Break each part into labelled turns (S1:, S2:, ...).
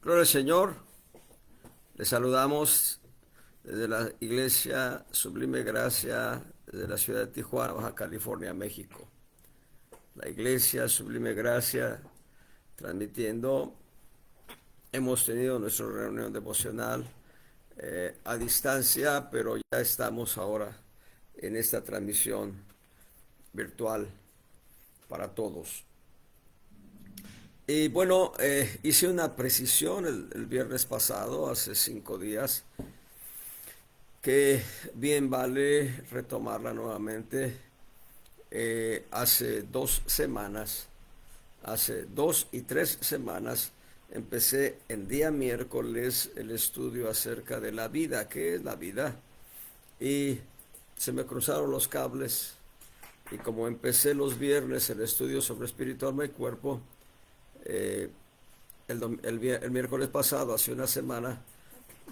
S1: Gloria al Señor, les saludamos desde la Iglesia Sublime Gracia de la ciudad de Tijuana, Baja California, México. La Iglesia Sublime Gracia transmitiendo, hemos tenido nuestra reunión devocional a distancia, pero ya estamos ahora en esta transmisión virtual para todos. Y bueno, hice una precisión el viernes pasado, hace 5 días, que bien vale retomarla nuevamente. Hace 2 semanas, hace 2 y 3 semanas, empecé el día miércoles el estudio acerca de la vida. ¿Qué es la vida? Y se me cruzaron los cables, y como empecé los viernes el estudio sobre espíritu, alma y cuerpo, eh, el miércoles pasado, hace una semana,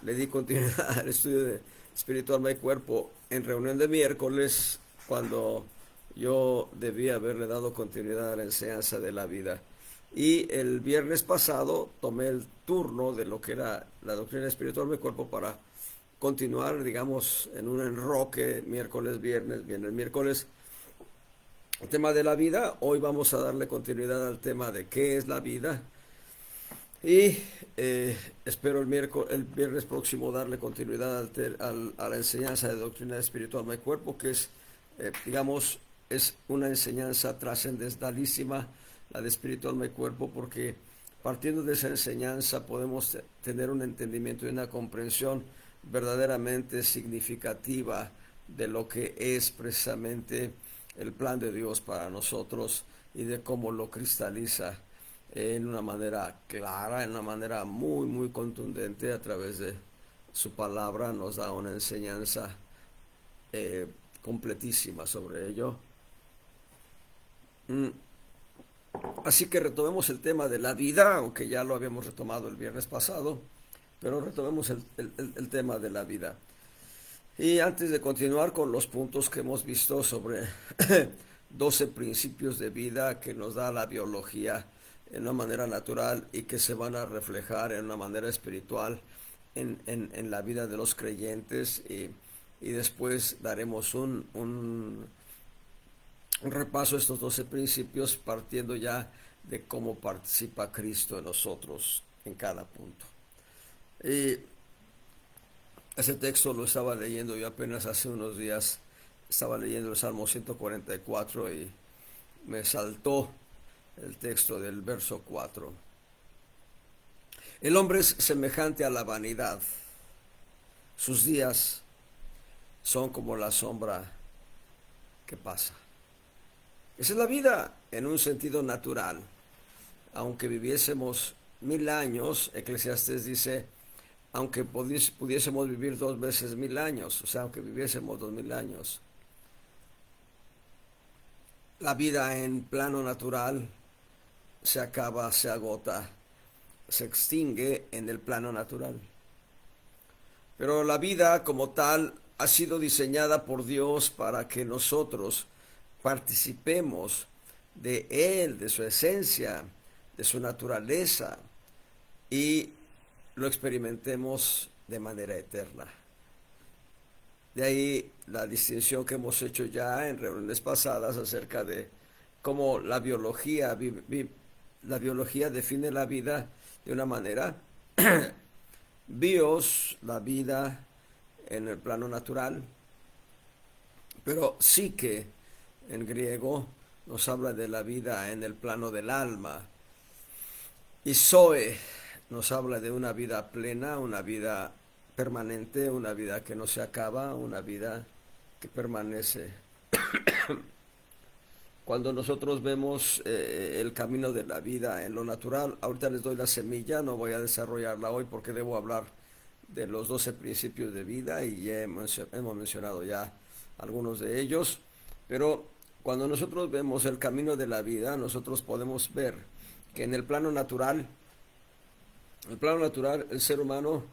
S1: le di continuidad al estudio de espíritu, alma y cuerpo en reunión de miércoles, cuando yo debía haberle dado continuidad a la enseñanza de la vida. Y el viernes pasado tomé el turno de lo que era la doctrina espiritual del cuerpo para continuar, digamos, en un enroque, miércoles, viernes, viernes, miércoles, el tema de la vida. Hoy vamos a darle continuidad al tema de qué es la vida. Y espero el viernes próximo darle continuidad a la enseñanza de doctrina espiritual alma y cuerpo, que es, digamos, es una enseñanza trascendentalísima, la de espíritu, alma y cuerpo, porque partiendo de esa enseñanza podemos tener un entendimiento y una comprensión verdaderamente significativa de lo que es precisamente el plan de Dios para nosotros y de cómo lo cristaliza en una manera clara, en una manera muy, muy contundente a través de su palabra. Nos da una enseñanza completísima sobre ello. Así que retomemos el tema de la vida, aunque ya lo habíamos retomado el viernes pasado, pero retomemos el tema de la vida. Y antes de continuar con los puntos que hemos visto sobre 12 principios de vida que nos da la biología en una manera natural y que se van a reflejar en una manera espiritual en la vida de los creyentes, y después daremos un repaso a estos 12 principios partiendo ya de cómo participa Cristo en nosotros en cada punto. Y ese texto lo estaba leyendo yo apenas hace unos días. Estaba leyendo el Salmo 144 y me saltó el texto del verso 4. El hombre es semejante a la vanidad. Sus días son como la sombra que pasa. Esa es la vida en un sentido natural. Aunque viviésemos 1000 años, Eclesiastés dice, aunque pudiésemos vivir 2 veces 1000 años, o sea, aunque viviésemos 2000 años, la vida en plano natural se acaba, se agota, se extingue en el plano natural. Pero la vida como tal ha sido diseñada por Dios para que nosotros participemos de Él, de su esencia, de su naturaleza, y lo experimentemos de manera eterna. De ahí la distinción que hemos hecho ya en reuniones pasadas acerca de cómo la biología define la vida de una manera. Bios, la vida en el plano natural, pero psique en griego nos habla de la vida en el plano del alma, y zoe nos habla de una vida plena, una vida permanente, una vida que no se acaba, una vida que permanece. Cuando nosotros vemos el camino de la vida en lo natural, ahorita les doy la semilla, no voy a desarrollarla hoy porque debo hablar de los 12 principios de vida y ya hemos mencionado ya algunos de ellos, pero cuando nosotros vemos el camino de la vida, nosotros podemos ver que en el plano natural, el ser humano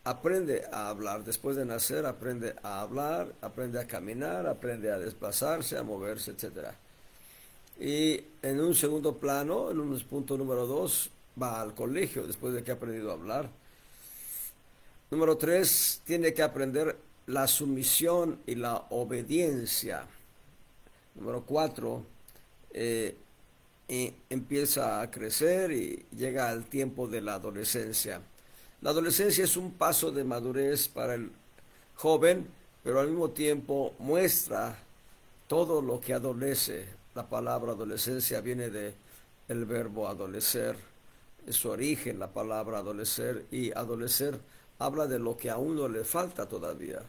S1: aprende a hablar. Después de nacer aprende a hablar, aprende a caminar, aprende a desplazarse, a moverse, etcétera. Y en un segundo plano, en un punto número 2, va al colegio después de que ha aprendido a hablar. Número 3, tiene que aprender la sumisión y la obediencia. Número 4, empieza a crecer y llega al tiempo de la adolescencia. La adolescencia es un paso de madurez para el joven, pero al mismo tiempo muestra todo lo que adolece. La palabra adolescencia viene de el verbo adolecer, es su origen la palabra adolecer, y adolecer habla de lo que a uno le falta todavía,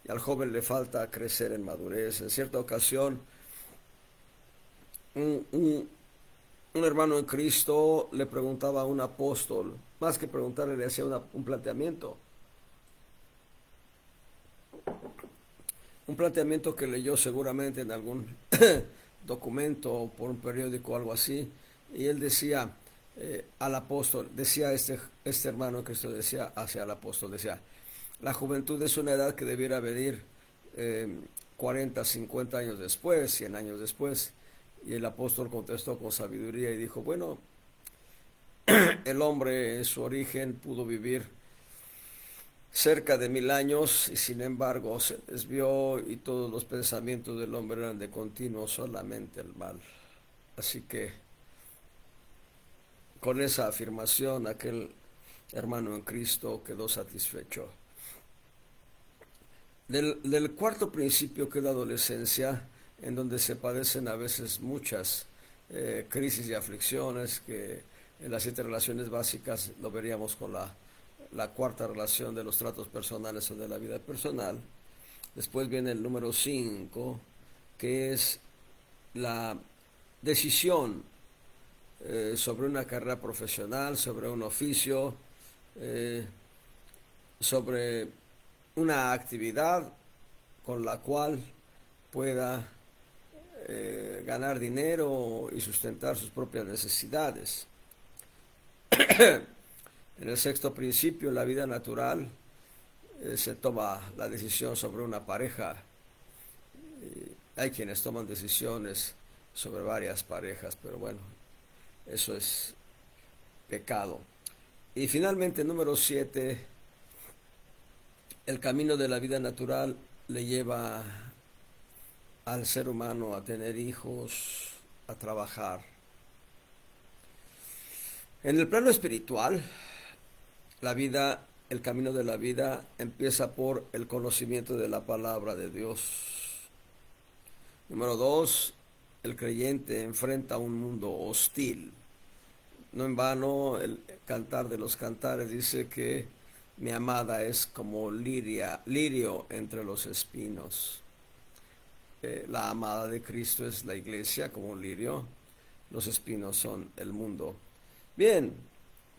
S1: y al joven le falta crecer en madurez. En cierta ocasión, un hermano en Cristo le preguntaba a un apóstol, más que preguntarle, le hacía un planteamiento. Un planteamiento que leyó seguramente en algún documento o por un periódico o algo así. Y él decía al apóstol, decía este hermano en Cristo, decía hacia el apóstol, decía, la juventud es una edad que debiera venir 40, 50 años después, 100 años después. Y el apóstol contestó con sabiduría y dijo, bueno, el hombre en su origen pudo vivir cerca de 1000 años y sin embargo se desvió y todos los pensamientos del hombre eran de continuo solamente el mal. Así que con esa afirmación aquel hermano en Cristo quedó satisfecho. Del cuarto principio, que es la adolescencia, en donde se padecen a veces muchas crisis y aflicciones, que en las 7 relaciones básicas lo veríamos con la cuarta relación de los tratos personales o de la vida personal. Después viene el número 5, que es la decisión sobre una carrera profesional, sobre un oficio, sobre una actividad con la cual pueda ganar dinero y sustentar sus propias necesidades. En el sexto principio, en la vida natural, se toma la decisión sobre una pareja. Hay quienes toman decisiones sobre varias parejas, pero bueno, eso es pecado. Y finalmente, número 7, el camino de la vida natural le lleva al ser humano a tener hijos, a trabajar. En el plano espiritual, el camino de la vida empieza por el conocimiento de la palabra de Dios. Número 2, el creyente enfrenta un mundo hostil. No en vano el Cantar de los Cantares dice que mi amada es como lirio entre los espinos. La amada de Cristo es la iglesia como un lirio, los espinos son el mundo. Bien,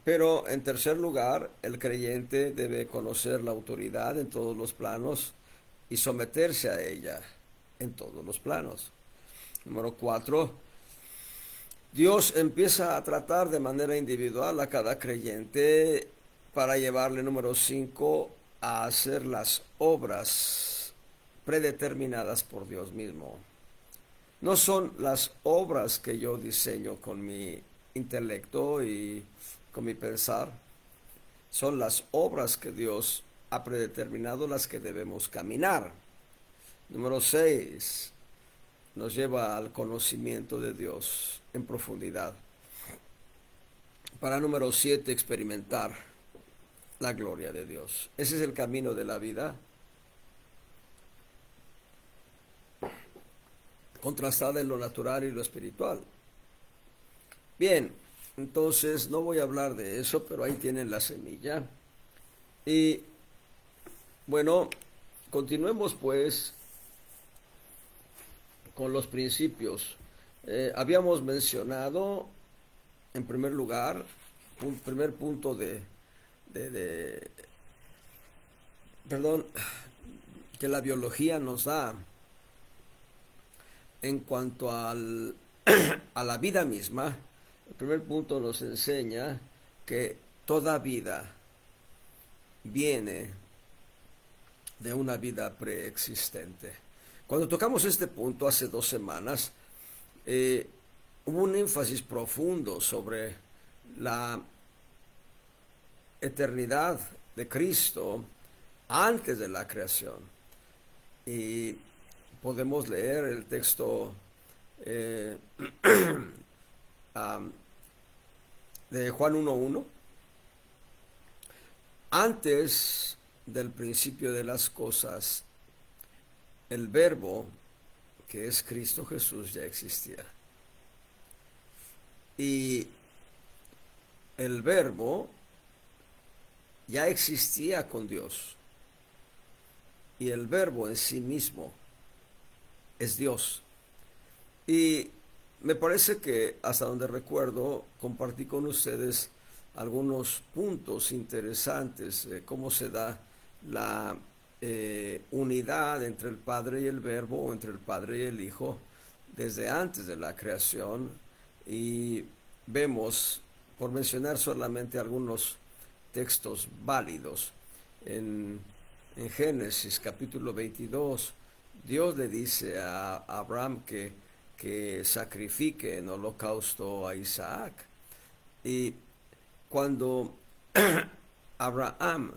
S1: pero en tercer lugar, el creyente debe conocer la autoridad en todos los planos y someterse a ella en todos los planos. Número 4, Dios empieza a tratar de manera individual a cada creyente para llevarle, número 5, a hacer las obras predeterminadas por Dios mismo. No son las obras que yo diseño con mi intelecto y con mi pensar, son las obras que Dios ha predeterminado las que debemos caminar. Número 6, nos lleva al conocimiento de Dios en profundidad. Para número 7, experimentar la gloria de Dios. Ese es el camino de la vida, contrastada en lo natural y lo espiritual. Bien, entonces no voy a hablar de eso, pero ahí tienen la semilla. Y bueno, continuemos pues con los principios. Habíamos mencionado, en primer lugar, un primer punto que la biología nos da en cuanto a la vida misma. El primer punto nos enseña que toda vida viene de una vida preexistente. Cuando tocamos este punto hace 2 semanas, hubo un énfasis profundo sobre la eternidad de Cristo antes de la creación. Y podemos leer el texto de Juan 1:1. Antes del principio de las cosas, el verbo, que es Cristo Jesús, ya existía. Y el verbo ya existía con Dios. Y el verbo en sí mismo es Dios. Y me parece que hasta donde recuerdo compartí con ustedes algunos puntos interesantes de cómo se da la unidad entre el Padre y el Verbo, o entre el Padre y el Hijo, desde antes de la creación. Y vemos, por mencionar solamente algunos textos válidos, en Génesis capítulo 22, Dios le dice a Abraham que sacrifique en holocausto a Isaac. Y cuando Abraham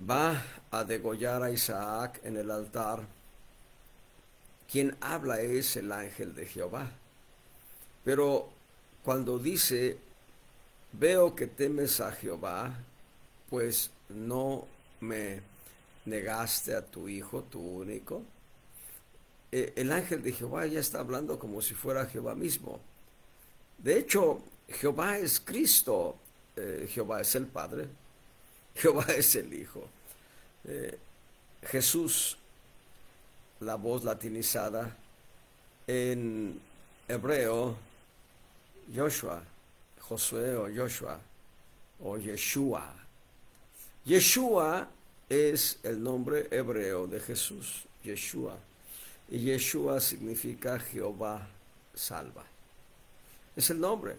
S1: va a degollar a Isaac en el altar, quien habla es el ángel de Jehová. Pero cuando dice, veo que temes a Jehová, pues no me negaste a tu hijo, tu único. El ángel de Jehová ya está hablando como si fuera Jehová mismo. De hecho, Jehová es Cristo, Jehová es el Padre, Jehová es el Hijo. Jesús, la voz latinizada, en hebreo, Joshua, Josué o Joshua, o Yeshua. Yeshua es el nombre hebreo de Jesús, Yeshua. Y Yeshua significa Jehová salva. Es el nombre,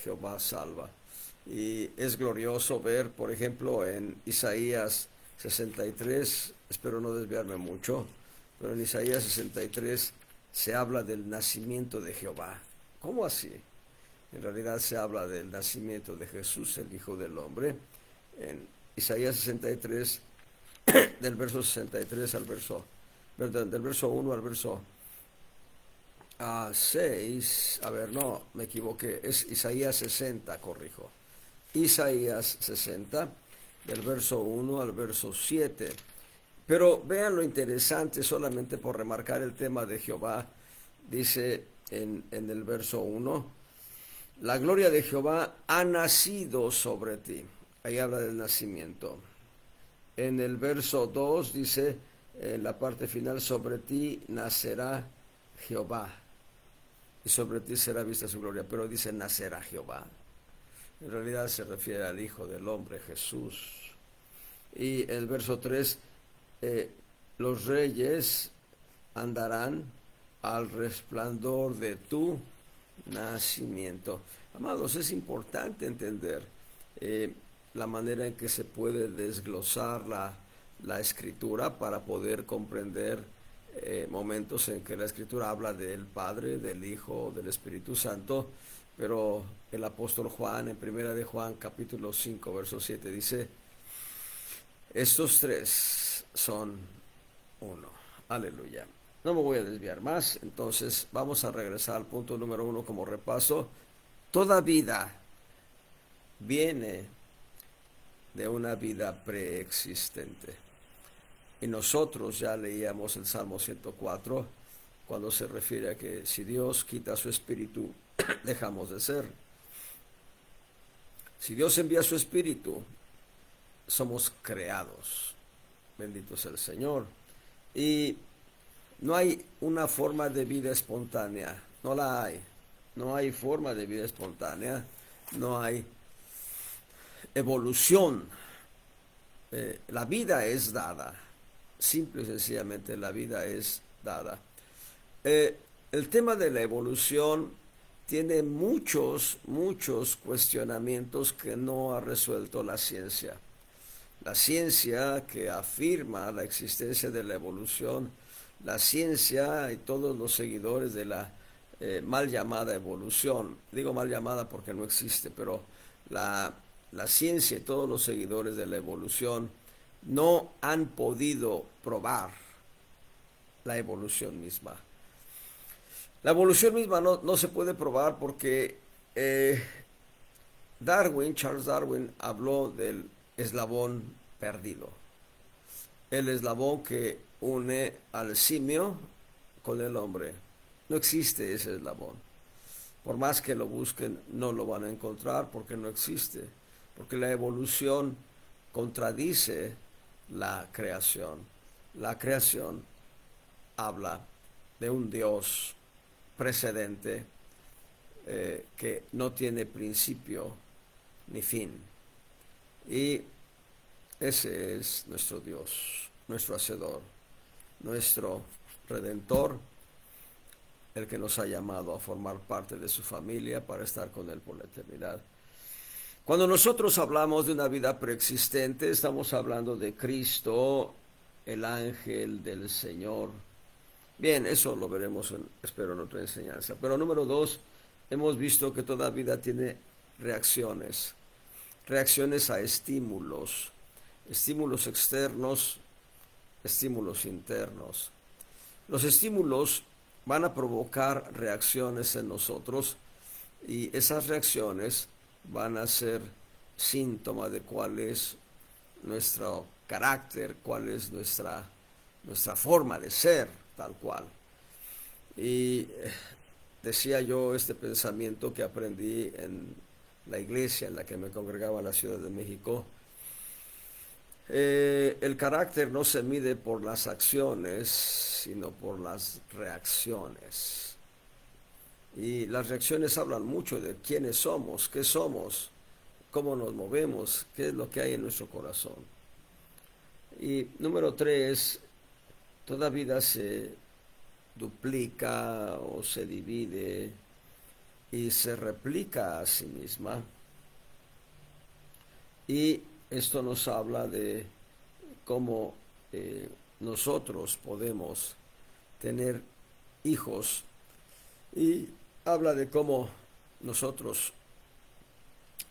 S1: Jehová salva. Y es glorioso ver, por ejemplo, en Isaías 63, espero no desviarme mucho, pero en Isaías 63 se habla del nacimiento de Jehová. ¿Cómo así? En realidad se habla del nacimiento de Jesús, el Hijo del Hombre. En Isaías 63, del verso 63 al verso, perdón, del verso 1 al verso 6, a ver, no, me equivoqué, es Isaías 60, corrijo. Isaías 60, del verso 1 al verso 7. Pero vean lo interesante, solamente por remarcar el tema de Jehová, dice en el verso 1, la gloria de Jehová ha nacido sobre ti. Ahí habla del nacimiento. En el verso 2 dice, en la parte final, sobre ti nacerá Jehová y sobre ti será vista su gloria. Pero dice nacerá Jehová. En realidad se refiere al Hijo del Hombre, Jesús. Y el verso 3, los reyes andarán al resplandor de tu nacimiento. Amados, es importante entender la manera en que se puede desglosar la escritura para poder comprender momentos en que la escritura habla del Padre, del Hijo, del Espíritu Santo. Pero el apóstol Juan, en primera de Juan, capítulo 5, verso 7, dice, estos tres son uno. Aleluya. No me voy a desviar más, entonces vamos a regresar al punto número 1 como repaso. Toda vida viene de una vida preexistente. Y nosotros ya leíamos el Salmo 104, cuando se refiere a que si Dios quita su espíritu, dejamos de ser. Si Dios envía su espíritu, somos creados. Bendito sea el Señor. Y no hay una forma de vida espontánea, no la hay. No hay forma de vida espontánea, no hay evolución. La vida es dada, simple y sencillamente la vida es dada. El tema de la evolución tiene muchos cuestionamientos que no ha resuelto la ciencia. La ciencia que afirma la existencia de la evolución, la ciencia y todos los seguidores de la mal llamada evolución. Digo mal llamada porque no existe, pero la, la ciencia y todos los seguidores de la evolución no han podido probar la evolución misma. La evolución misma no se puede probar porque eh, Charles Darwin, habló del eslabón perdido. El eslabón que une al simio con el hombre. No existe ese eslabón. Por más que lo busquen, no lo van a encontrar porque no existe. Porque la evolución contradice la creación. La creación habla de un Dios precedente que no tiene principio ni fin. Y ese es nuestro Dios, nuestro Hacedor, nuestro Redentor, el que nos ha llamado a formar parte de su familia para estar con Él por la eternidad. Cuando nosotros hablamos de una vida preexistente, estamos hablando de Cristo, el ángel del Señor. Bien, eso lo veremos, espero, en otra enseñanza. Pero número 2, hemos visto que toda vida tiene reacciones a estímulos, estímulos externos, estímulos internos. Los estímulos van a provocar reacciones en nosotros y esas reacciones van a ser síntoma de cuál es nuestro carácter, cuál es nuestra forma de ser, tal cual. Y decía yo este pensamiento que aprendí en la iglesia en la que me congregaba en la Ciudad de México. El carácter no se mide por las acciones, sino por las reacciones. Y las reacciones hablan mucho de quiénes somos, qué somos, cómo nos movemos, qué es lo que hay en nuestro corazón. Y número 3, toda vida se duplica o se divide y se replica a sí misma. Y esto nos habla de cómo nosotros podemos tener hijos y habla de cómo nosotros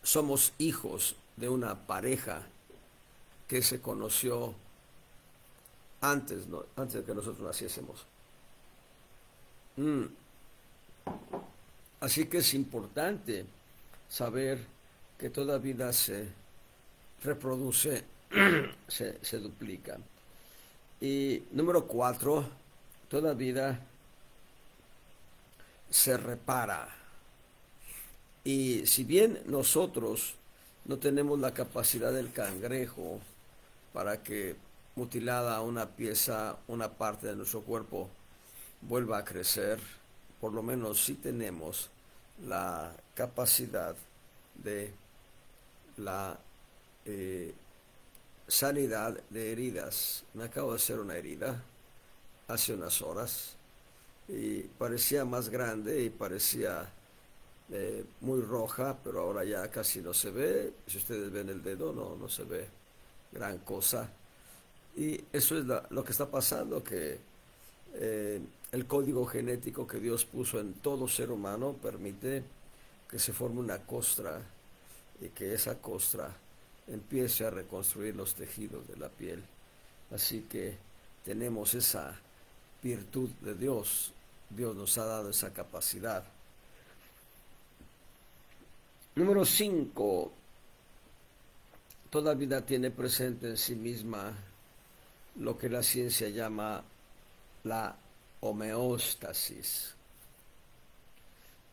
S1: somos hijos de una pareja que se conoció antes de que nosotros naciésemos. Así que es importante saber que toda vida se reproduce, se duplica. Y número 4, toda vida se repara. Y si bien nosotros no tenemos la capacidad del cangrejo para que mutilada una pieza, una parte de nuestro cuerpo vuelva a crecer, por lo menos sí tenemos la capacidad de la sanidad de heridas. Me acabo de hacer una herida hace unas horas y parecía más grande y parecía muy roja, pero ahora ya casi no se ve. Si ustedes ven el dedo, no se ve gran cosa. Y eso es lo que está pasando, que el código genético que Dios puso en todo ser humano permite que se forme una costra y que esa costra empiece a reconstruir los tejidos de la piel. Así que tenemos esa virtud de Dios. Dios nos ha dado esa capacidad. Número 5. Toda vida tiene presente en sí misma lo que la ciencia llama la homeostasis.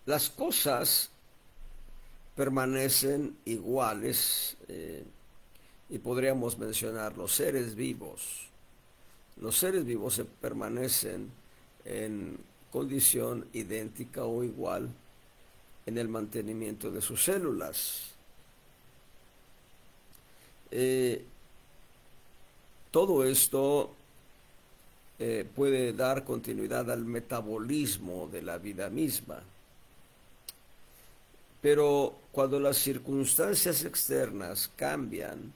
S1: Las cosas permanecen iguales y podríamos mencionar los seres vivos. Los seres vivos se permanecen en condición idéntica o igual en el mantenimiento de sus células. Todo esto puede dar continuidad al metabolismo de la vida misma. Pero cuando las circunstancias externas cambian,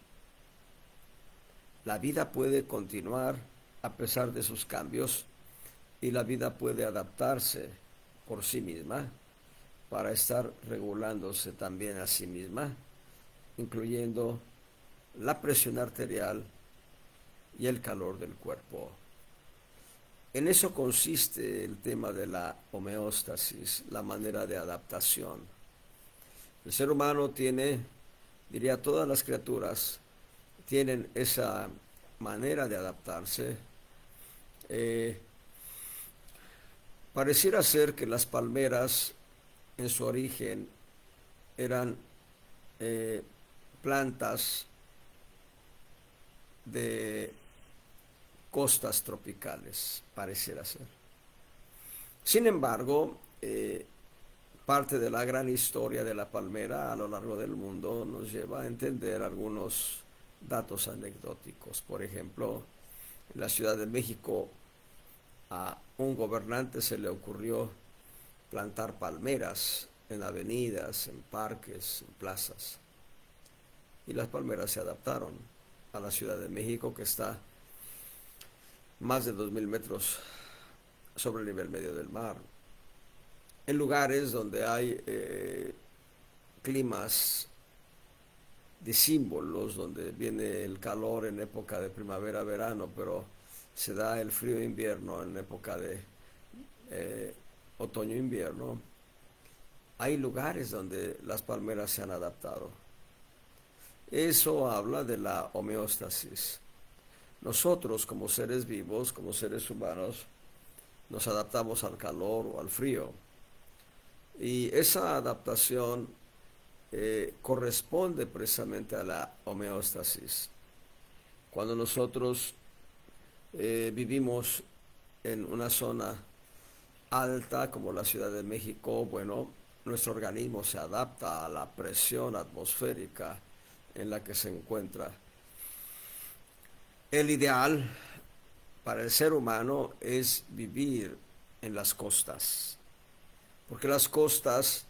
S1: la vida puede continuar a pesar de sus cambios y la vida puede adaptarse por sí misma para estar regulándose también a sí misma, incluyendo la presión arterial y el calor del cuerpo. En eso consiste el tema de la homeostasis, la manera de adaptación. El ser humano tiene, diría todas las criaturas, tienen esa manera de adaptarse. Pareciera ser que las palmeras en su origen eran plantas de costas tropicales, pareciera ser. Sin embargo, parte de la gran historia de la palmera a lo largo del mundo nos lleva a entender algunos datos anecdóticos. Por ejemplo, en la Ciudad de México a un gobernante se le ocurrió plantar palmeras en avenidas, en parques, en plazas. Y las palmeras se adaptaron a la Ciudad de México, que está más de 2000 metros sobre el nivel medio del mar. En lugares donde hay climas de símbolos, donde viene el calor en época de primavera, verano, pero se da el frío invierno en época de otoño, invierno, hay lugares donde las palmeras se han adaptado. Eso habla de la homeostasis. Nosotros como seres vivos, como seres humanos, nos adaptamos al calor o al frío. Y esa adaptación corresponde precisamente a la homeostasis. Cuando nosotros vivimos en una zona alta como la Ciudad de México, bueno, nuestro organismo se adapta a la presión atmosférica en la que se encuentra. El ideal para el ser humano es vivir en las costas, porque las costas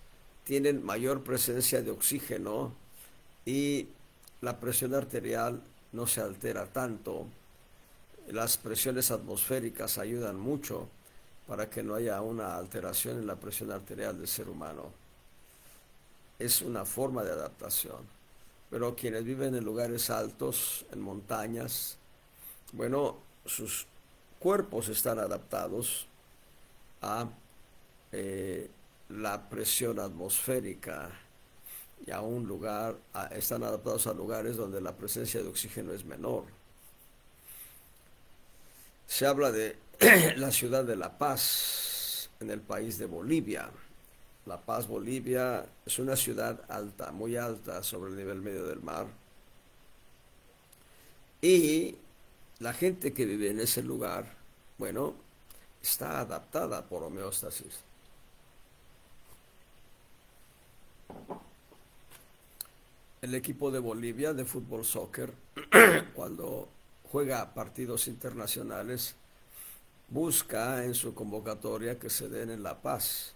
S1: tienen mayor presencia de oxígeno y la presión arterial no se altera tanto. Las presiones atmosféricas ayudan mucho para que no haya una alteración en la presión arterial del ser humano. Es una forma de adaptación. Pero quienes viven en lugares altos, en montañas, bueno, sus cuerpos están adaptados a la presión atmosférica y a un lugar, están adaptados a lugares donde la presencia de oxígeno es menor. Se habla de la ciudad de La Paz, en el país de Bolivia. La Paz, Bolivia, es una ciudad alta, muy alta sobre el nivel medio del mar. Y la gente que vive en ese lugar, bueno, está adaptada por homeostasis. El equipo de Bolivia de fútbol soccer, cuando juega partidos internacionales, busca en su convocatoria que se den en La Paz,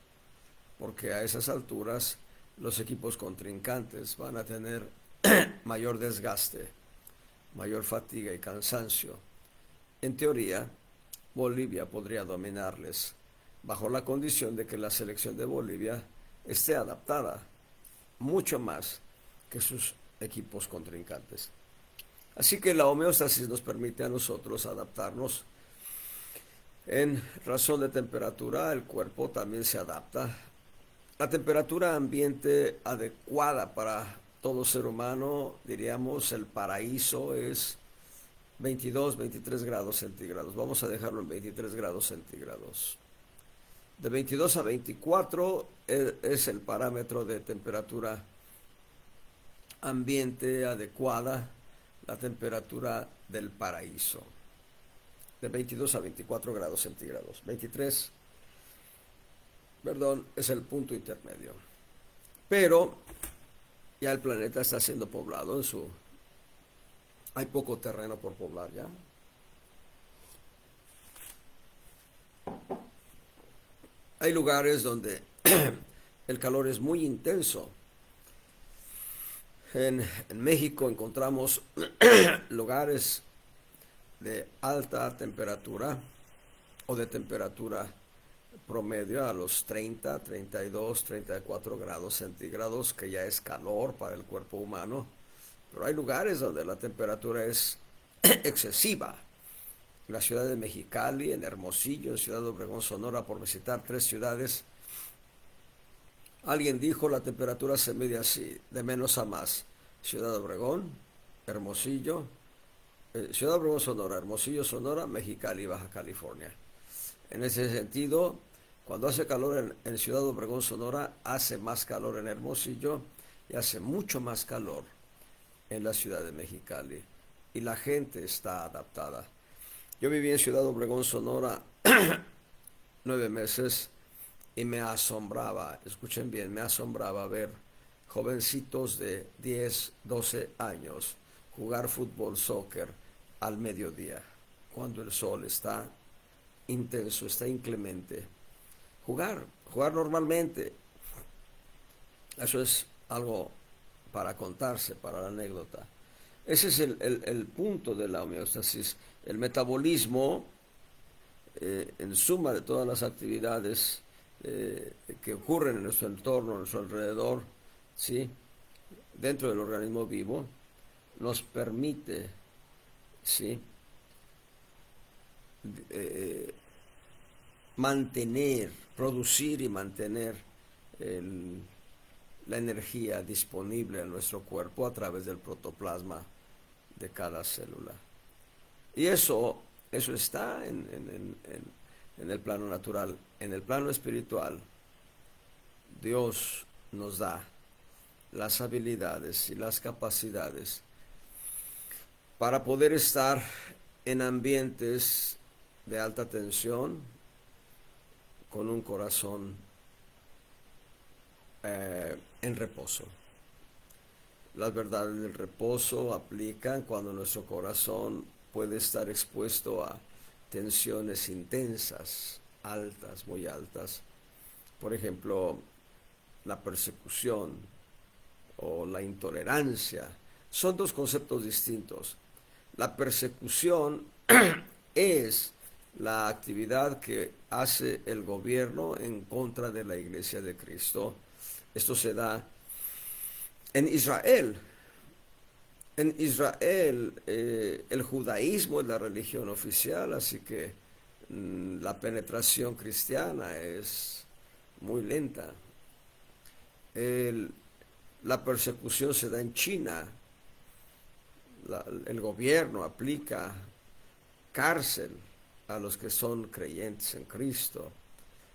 S1: porque a esas alturas los equipos contrincantes van a tener mayor desgaste, mayor fatiga y cansancio. En teoría, Bolivia podría dominarles, bajo la condición de que la selección de Bolivia esté adaptada mucho más que sus equipos contrincantes. Así que la homeostasis nos permite a nosotros adaptarnos. En razón de temperatura, el cuerpo también se adapta. La temperatura ambiente adecuada para todo ser humano, diríamos, el paraíso es 22, 23 grados centígrados. Vamos a dejarlo en 23 grados centígrados. De 22 a 24 es el parámetro de temperatura ambiente adecuada, la temperatura del paraíso. De 22 a 24 grados centígrados. 23, perdón, es el punto intermedio. Pero ya el planeta está siendo poblado hay poco terreno por poblar ya. Hay lugares donde el calor es muy intenso. En México encontramos lugares de alta temperatura o de temperatura promedio a los 30, 32, 34 grados centígrados, que ya es calor para el cuerpo humano. Pero hay lugares donde la temperatura es excesiva. En la ciudad de Mexicali, en Hermosillo, en Ciudad Obregón, Sonora, por visitar 3 ciudades. Alguien dijo la temperatura se mide así, de menos a más. Ciudad Obregón, Hermosillo, Ciudad Obregón, Sonora, Hermosillo, Sonora, Mexicali, Baja California. En ese sentido, cuando hace calor en Ciudad Obregón, Sonora, hace más calor en Hermosillo y hace mucho más calor en la ciudad de Mexicali. Y la gente está adaptada. Yo viví en Ciudad Obregón, Sonora, 9 meses y me asombraba, escuchen bien, me asombraba ver jovencitos de 10, 12 años jugar fútbol, soccer al mediodía, cuando el sol está intenso, está inclemente. Jugar normalmente. Eso es algo para contarse, para la anécdota. Ese es el punto de la homeostasis. El metabolismo, en suma de todas las actividades que ocurren en nuestro entorno, en nuestro alrededor, ¿sí? Dentro del organismo vivo, nos permite, ¿sí? Mantener, producir y mantener la energía disponible en nuestro cuerpo a través del protoplasma de cada célula. Y eso está en el plano natural. En el plano espiritual, Dios nos da las habilidades y las capacidades para poder estar en ambientes de alta tensión, con un corazón en reposo. Las verdades del reposo aplican cuando nuestro corazón puede estar expuesto a tensiones intensas, altas, muy altas. Por ejemplo, la persecución o la intolerancia. Son dos conceptos distintos. La persecución es la actividad que hace el gobierno en contra de la Iglesia de Cristo. Esto se da en Israel. En Israel el judaísmo es la religión oficial, así que la penetración cristiana es muy lenta. La persecución se da en China. El gobierno aplica cárcel a los que son creyentes en Cristo.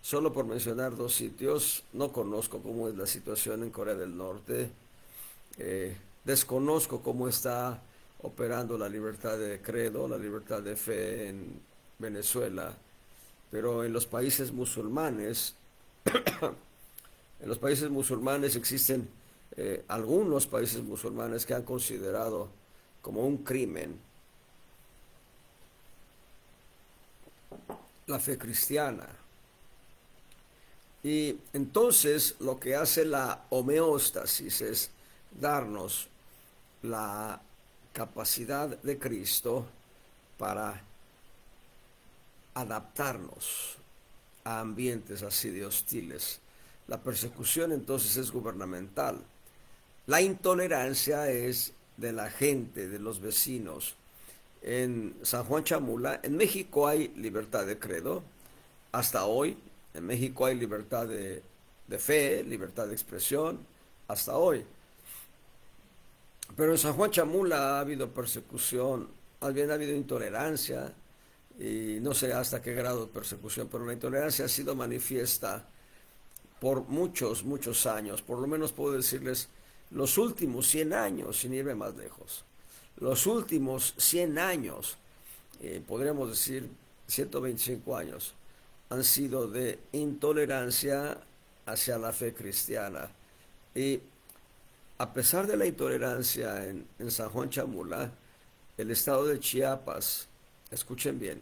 S1: Solo por mencionar 2 sitios, no conozco cómo es la situación en Corea del Norte. Desconozco cómo está operando la libertad de credo, la libertad de fe en Venezuela, pero en los países musulmanes, existen algunos países musulmanes que han considerado como un crimen la fe cristiana. Y entonces lo que hace la homeostasis es darnos la capacidad de Cristo para adaptarnos a ambientes así de hostiles. La persecución entonces es gubernamental. La intolerancia es de la gente, de los vecinos. En San Juan Chamula, en México hay libertad de credo, hasta hoy. En México hay libertad de fe, libertad de expresión, hasta hoy. Pero en San Juan Chamula ha habido persecución, más bien ha habido intolerancia, y no sé hasta qué grado de persecución, pero la intolerancia ha sido manifiesta por muchos, muchos años. Por lo menos puedo decirles los últimos 100 años, sin irme más lejos. Los últimos 100 años, podríamos decir 125 años, han sido de intolerancia hacia la fe cristiana. Y a pesar de la intolerancia en San Juan Chamula, el estado de Chiapas, escuchen bien,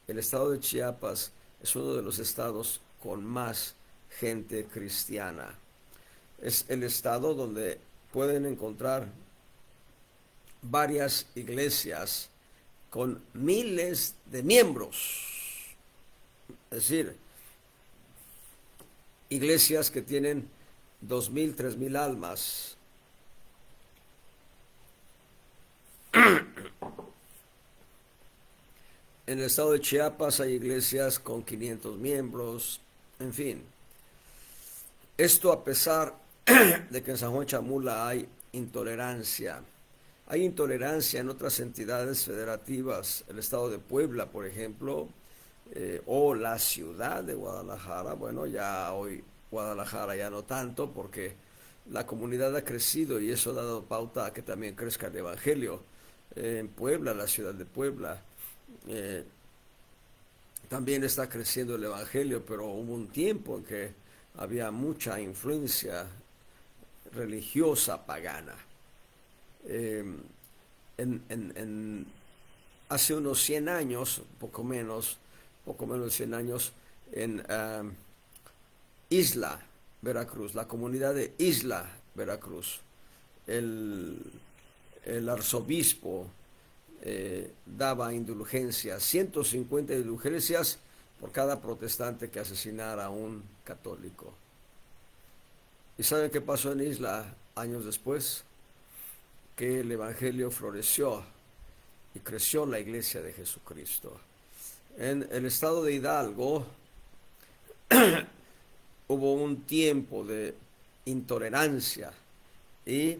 S1: el estado de Chiapas es uno de los estados con más gente cristiana. Es el estado donde pueden encontrar varias iglesias con miles de miembros. Es decir, iglesias que tienen 2.000, 3.000 almas. En el estado de Chiapas hay iglesias con 500 miembros, en fin. Esto a pesar de que en San Juan Chamula hay intolerancia. Hay intolerancia en otras entidades federativas, el estado de Puebla, por ejemplo, o la ciudad de Guadalajara. Bueno, ya hoy Guadalajara ya no tanto, porque la comunidad ha crecido y eso ha dado pauta a que también crezca el Evangelio. En Puebla, la ciudad de Puebla, eh, también está creciendo el Evangelio, pero hubo un tiempo en que había mucha influencia religiosa pagana. Eh, hace unos 100 años, poco menos de 100 años, en Isla, Veracruz, la comunidad de Isla, Veracruz, el, el arzobispo daba indulgencias, 150 indulgencias por cada protestante que asesinara a un católico. ¿Y saben qué pasó en Isla años después? Que el Evangelio floreció y creció la iglesia de Jesucristo. En el estado de Hidalgo hubo un tiempo de intolerancia y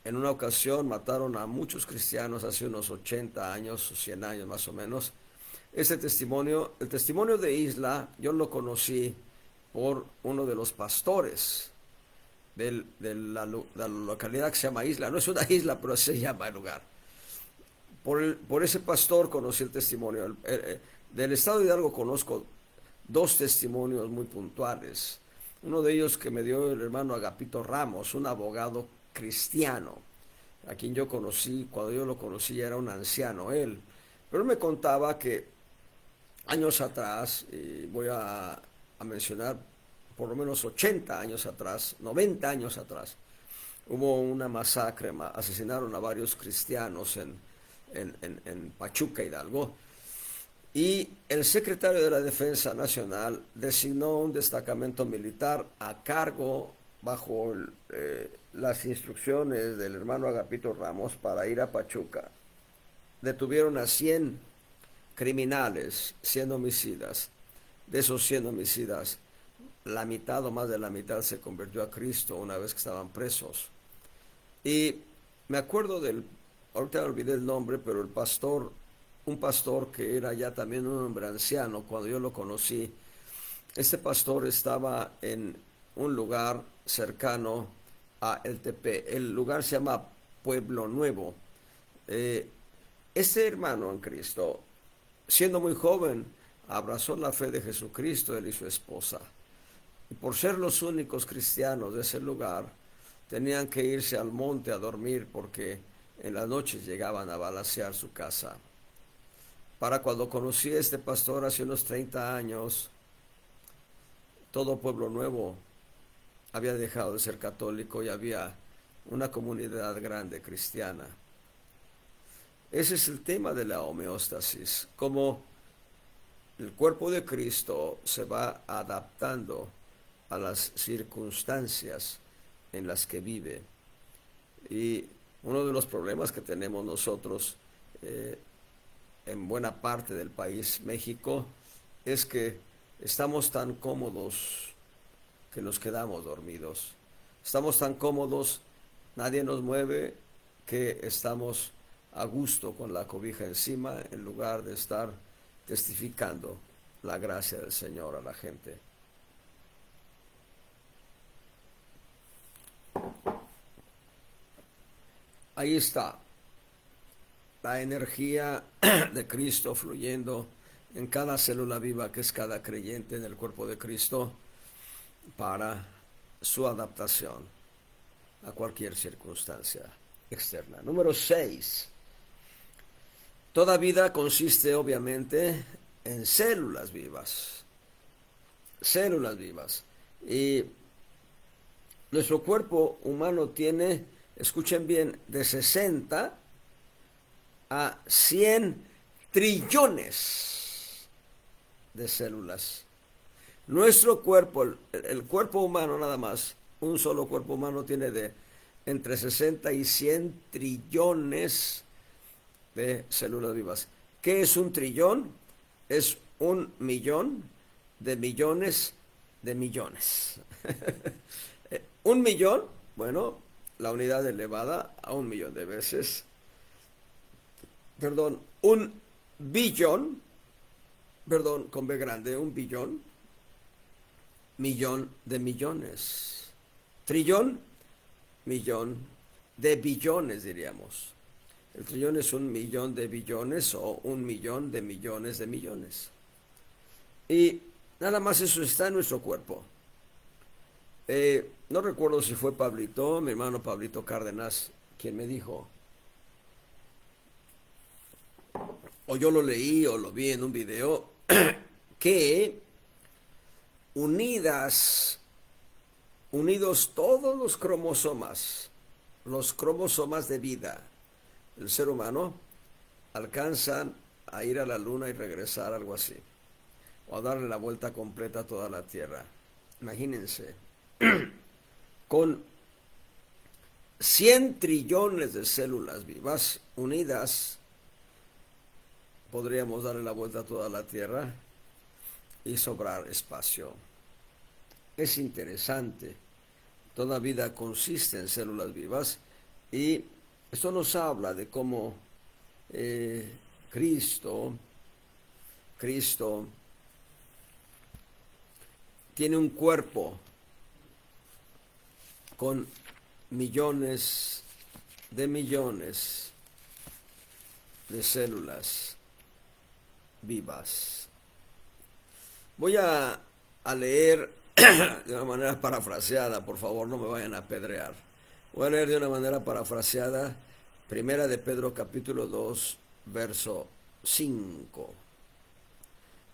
S1: en una ocasión mataron a muchos cristianos hace unos 80 años, 100 años más o menos. Ese testimonio, el testimonio de Isla, yo lo conocí por uno de los pastores de la localidad que se llama Isla. No es una isla, pero se llama el lugar. Por ese pastor conocí el testimonio. Del estado de Hidalgo conozco dos testimonios muy puntuales. Uno de ellos que me dio el hermano Agapito Ramos, un abogado cristiano, a quien yo conocí. Cuando yo lo conocí ya era un anciano él, pero él me contaba que años atrás, y voy a mencionar por lo menos 80 años atrás, 90 años atrás, hubo una masacre, asesinaron a varios cristianos en Pachuca, Hidalgo, y el secretario de la Defensa Nacional designó un destacamento militar a cargo, bajo las instrucciones del hermano Agapito Ramos, para ir a Pachuca. Detuvieron a 100 criminales, 100 homicidas. De esos 100 homicidas, la mitad o más de la mitad se convirtió a Cristo una vez que estaban presos. Y me acuerdo ahorita olvidé el nombre, pero el pastor, un pastor que era ya también un hombre anciano, cuando yo lo conocí, este pastor estaba en un lugar cercano a El Tepe. El lugar se llama Pueblo Nuevo. Este hermano en Cristo, siendo muy joven, abrazó la fe de Jesucristo, él y su esposa. Y por ser los únicos cristianos de ese lugar, tenían que irse al monte a dormir porque en las noches llegaban a balacear su casa. Para cuando conocí a este pastor hace unos 30 años, todo Pueblo Nuevo había dejado de ser católico y había una comunidad grande cristiana. Ese es el tema de la homeostasis, cómo el cuerpo de Cristo se va adaptando a las circunstancias en las que vive. Y uno de los problemas que tenemos nosotros en buena parte del país, México, es que estamos tan cómodos que nos quedamos dormidos. Estamos tan cómodos, nadie nos mueve, que estamos a gusto con la cobija encima en lugar de estar testificando la gracia del Señor a la gente. Ahí está la energía de Cristo fluyendo en cada célula viva que es cada creyente en el cuerpo de Cristo para su adaptación a cualquier circunstancia externa. Número 6. Toda vida consiste obviamente en células vivas. Células vivas. Y nuestro cuerpo humano tiene, escuchen bien, de 60 a 100 trillones de células. Nuestro cuerpo, el cuerpo humano nada más, un solo cuerpo humano tiene de entre 60 y 100 trillones de células vivas. ¿Qué es un trillón? Es un millón de millones de millones. Un millón, bueno, la unidad elevada a un millón de veces. Perdón, un billón, perdón, con B grande, un billón, millón de millones. Trillón, millón de billones, diríamos. El trillón es un millón de billones o un millón de millones de millones. Y nada más eso está en nuestro cuerpo. No recuerdo si fue Pablito, mi hermano Pablito Cárdenas, quien me dijo, o yo lo leí o lo vi en un video, que unidos todos los cromosomas de vida del ser humano, alcanzan a ir a la luna y regresar, algo así, o a darle la vuelta completa a toda la Tierra. Imagínense, con 100 trillones de células vivas unidas, podríamos darle la vuelta a toda la Tierra y sobrar espacio. Es interesante. Toda vida consiste en células vivas y esto nos habla de cómo Cristo tiene un cuerpo con millones de células vivas. Voy a leer de una manera parafraseada, por favor, no me vayan a apedrear. Voy a leer de una manera parafraseada, Primera de Pedro capítulo 2, verso 5.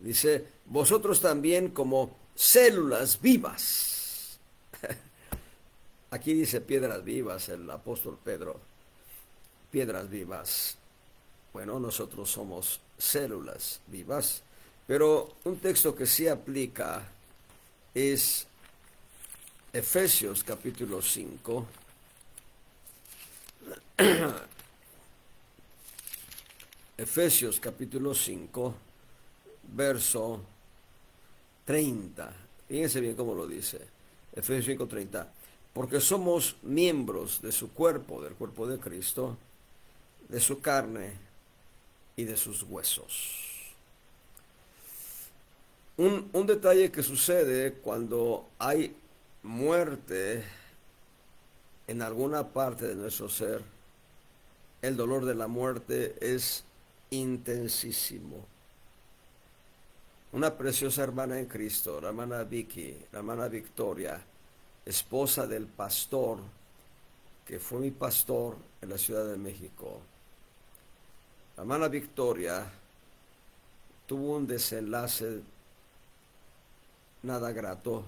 S1: Dice, vosotros también como células vivas. Aquí dice piedras vivas el apóstol Pedro. Piedras vivas. Bueno, nosotros somos células vivas. Pero un texto que sí aplica es Efesios capítulo 5. Efesios capítulo 5, verso 30. Fíjense bien cómo lo dice. Efesios 5:30. Porque somos miembros de su cuerpo, del cuerpo de Cristo, de su carne y de sus huesos. Un detalle que sucede cuando hay muerte en alguna parte de nuestro ser, el dolor de la muerte es intensísimo. Una preciosa hermana en Cristo, la hermana Vicky, la hermana Victoria, esposa del pastor, que fue mi pastor en la Ciudad de México. La hermana Victoria tuvo un desenlace nada grato,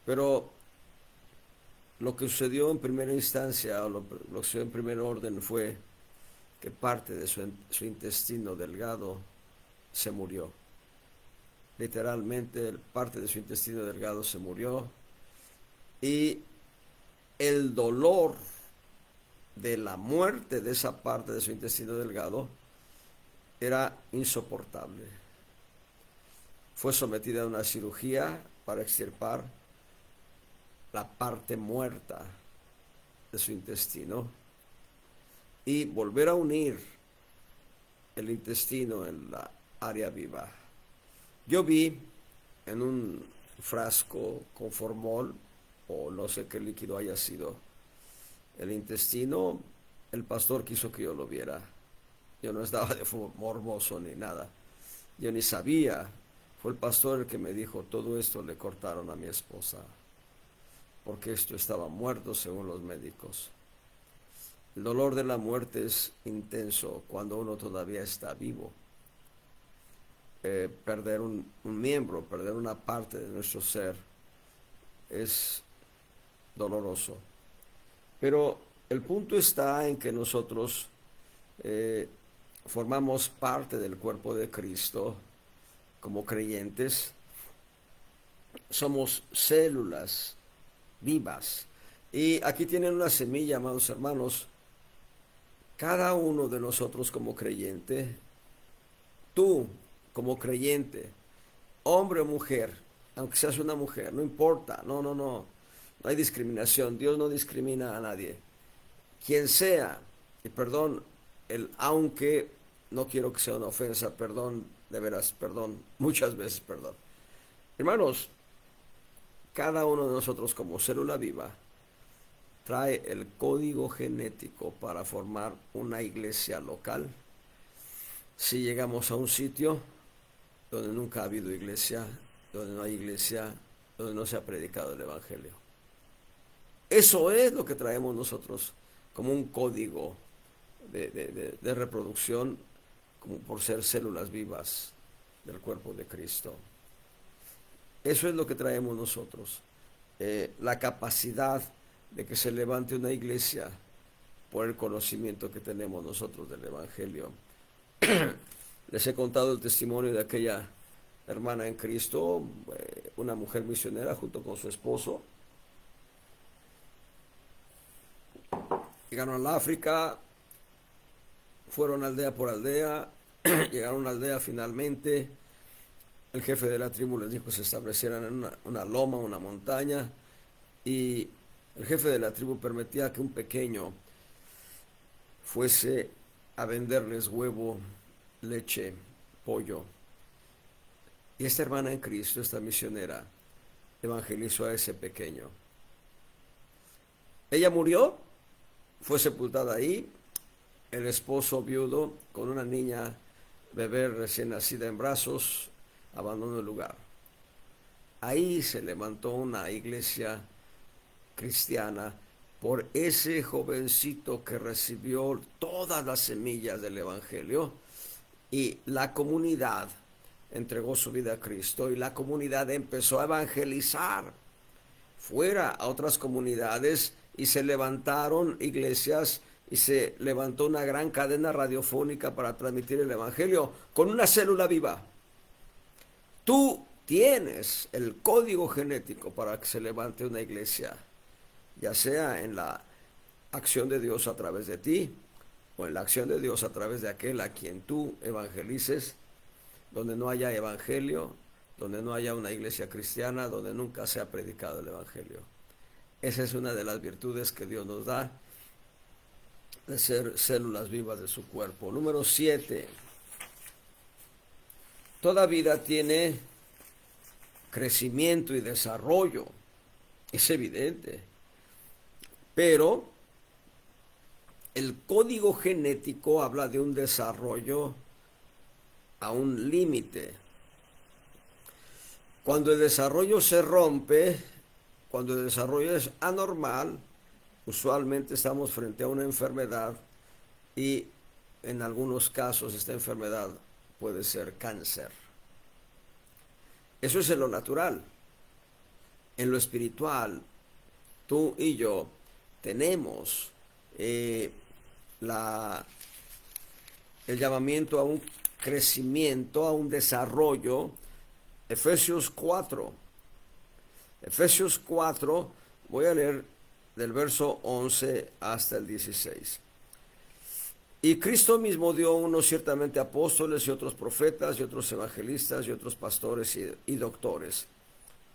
S1: pero lo que sucedió en primera instancia, o lo que sucedió en primer orden fue que parte de su intestino delgado se murió. Literalmente, parte de su intestino delgado se murió y el dolor de la muerte de esa parte de su intestino delgado era insoportable. Fue sometida a una cirugía para extirpar la parte muerta de su intestino y volver a unir el intestino en la área viva. Yo vi en un frasco con formol, o no sé qué líquido haya sido, el intestino. El pastor quiso que yo lo viera. Yo no estaba de morboso ni nada. Yo ni sabía. Fue el pastor el que me dijo, todo esto le cortaron a mi esposa, porque esto estaba muerto según los médicos. El dolor de la muerte es intenso cuando uno todavía está vivo. Perder un miembro, perder una parte de nuestro ser es doloroso. Pero el punto está en que nosotros formamos parte del cuerpo de Cristo como creyentes somos células vivas. Y aquí tienen una semilla, amados hermanos. Cada uno de nosotros como creyente, tú como creyente, hombre o mujer, aunque seas una mujer, no importa, no hay discriminación, Dios no discrimina a nadie. Quien sea, y perdón, el aunque, no quiero que sea una ofensa, perdón, de veras, perdón, muchas veces perdón. Hermanos, cada uno de nosotros como célula viva trae el código genético para formar una iglesia local. Si llegamos a un sitio donde nunca ha habido iglesia, donde no hay iglesia, donde no se ha predicado el Evangelio. Eso es lo que traemos nosotros como un código de reproducción, como por ser células vivas del cuerpo de Cristo. Eso es lo que traemos nosotros. La capacidad de que se levante una iglesia por el conocimiento que tenemos nosotros del Evangelio. Les he contado el testimonio de aquella hermana en Cristo, una mujer misionera junto con su esposo. Llegaron al África, fueron aldea por aldea, llegaron a una aldea finalmente. El jefe de la tribu les dijo que se establecieran en una loma, una montaña, y el jefe de la tribu permitía que un pequeño fuese a venderles huevo, leche, pollo. Y esta hermana en Cristo, esta misionera, evangelizó a ese pequeño. Ella murió, fue sepultada ahí. El esposo viudo con una niña, bebé recién nacida en brazos, abandonó el lugar. Ahí se levantó una iglesia cristiana por ese jovencito que recibió todas las semillas del Evangelio, y la comunidad entregó su vida a Cristo y la comunidad empezó a evangelizar fuera a otras comunidades y se levantaron iglesias y se levantó una gran cadena radiofónica para transmitir el Evangelio con una célula viva. Tú tienes el código genético para que se levante una iglesia, ya sea en la acción de Dios a través de ti o en la acción de Dios a través de aquel a quien tú evangelices. Donde no haya evangelio, donde no haya una iglesia cristiana, donde nunca se ha predicado el Evangelio. Esa es una de las virtudes que Dios nos da, de ser células vivas de su cuerpo. Número 7. Toda vida tiene crecimiento y desarrollo, es evidente, pero el código genético habla de un desarrollo a un límite. Cuando el desarrollo se rompe, cuando el desarrollo es anormal, usualmente estamos frente a una enfermedad, y en algunos casos esta enfermedad puede ser cáncer. Eso es en lo natural. En lo espiritual, tú y yo tenemos el llamamiento a un crecimiento, a un desarrollo. Efesios 4. Efesios 4, voy a leer del verso 11 hasta el 16. Y Cristo mismo dio unos ciertamente apóstoles y otros profetas y otros evangelistas y otros pastores y doctores.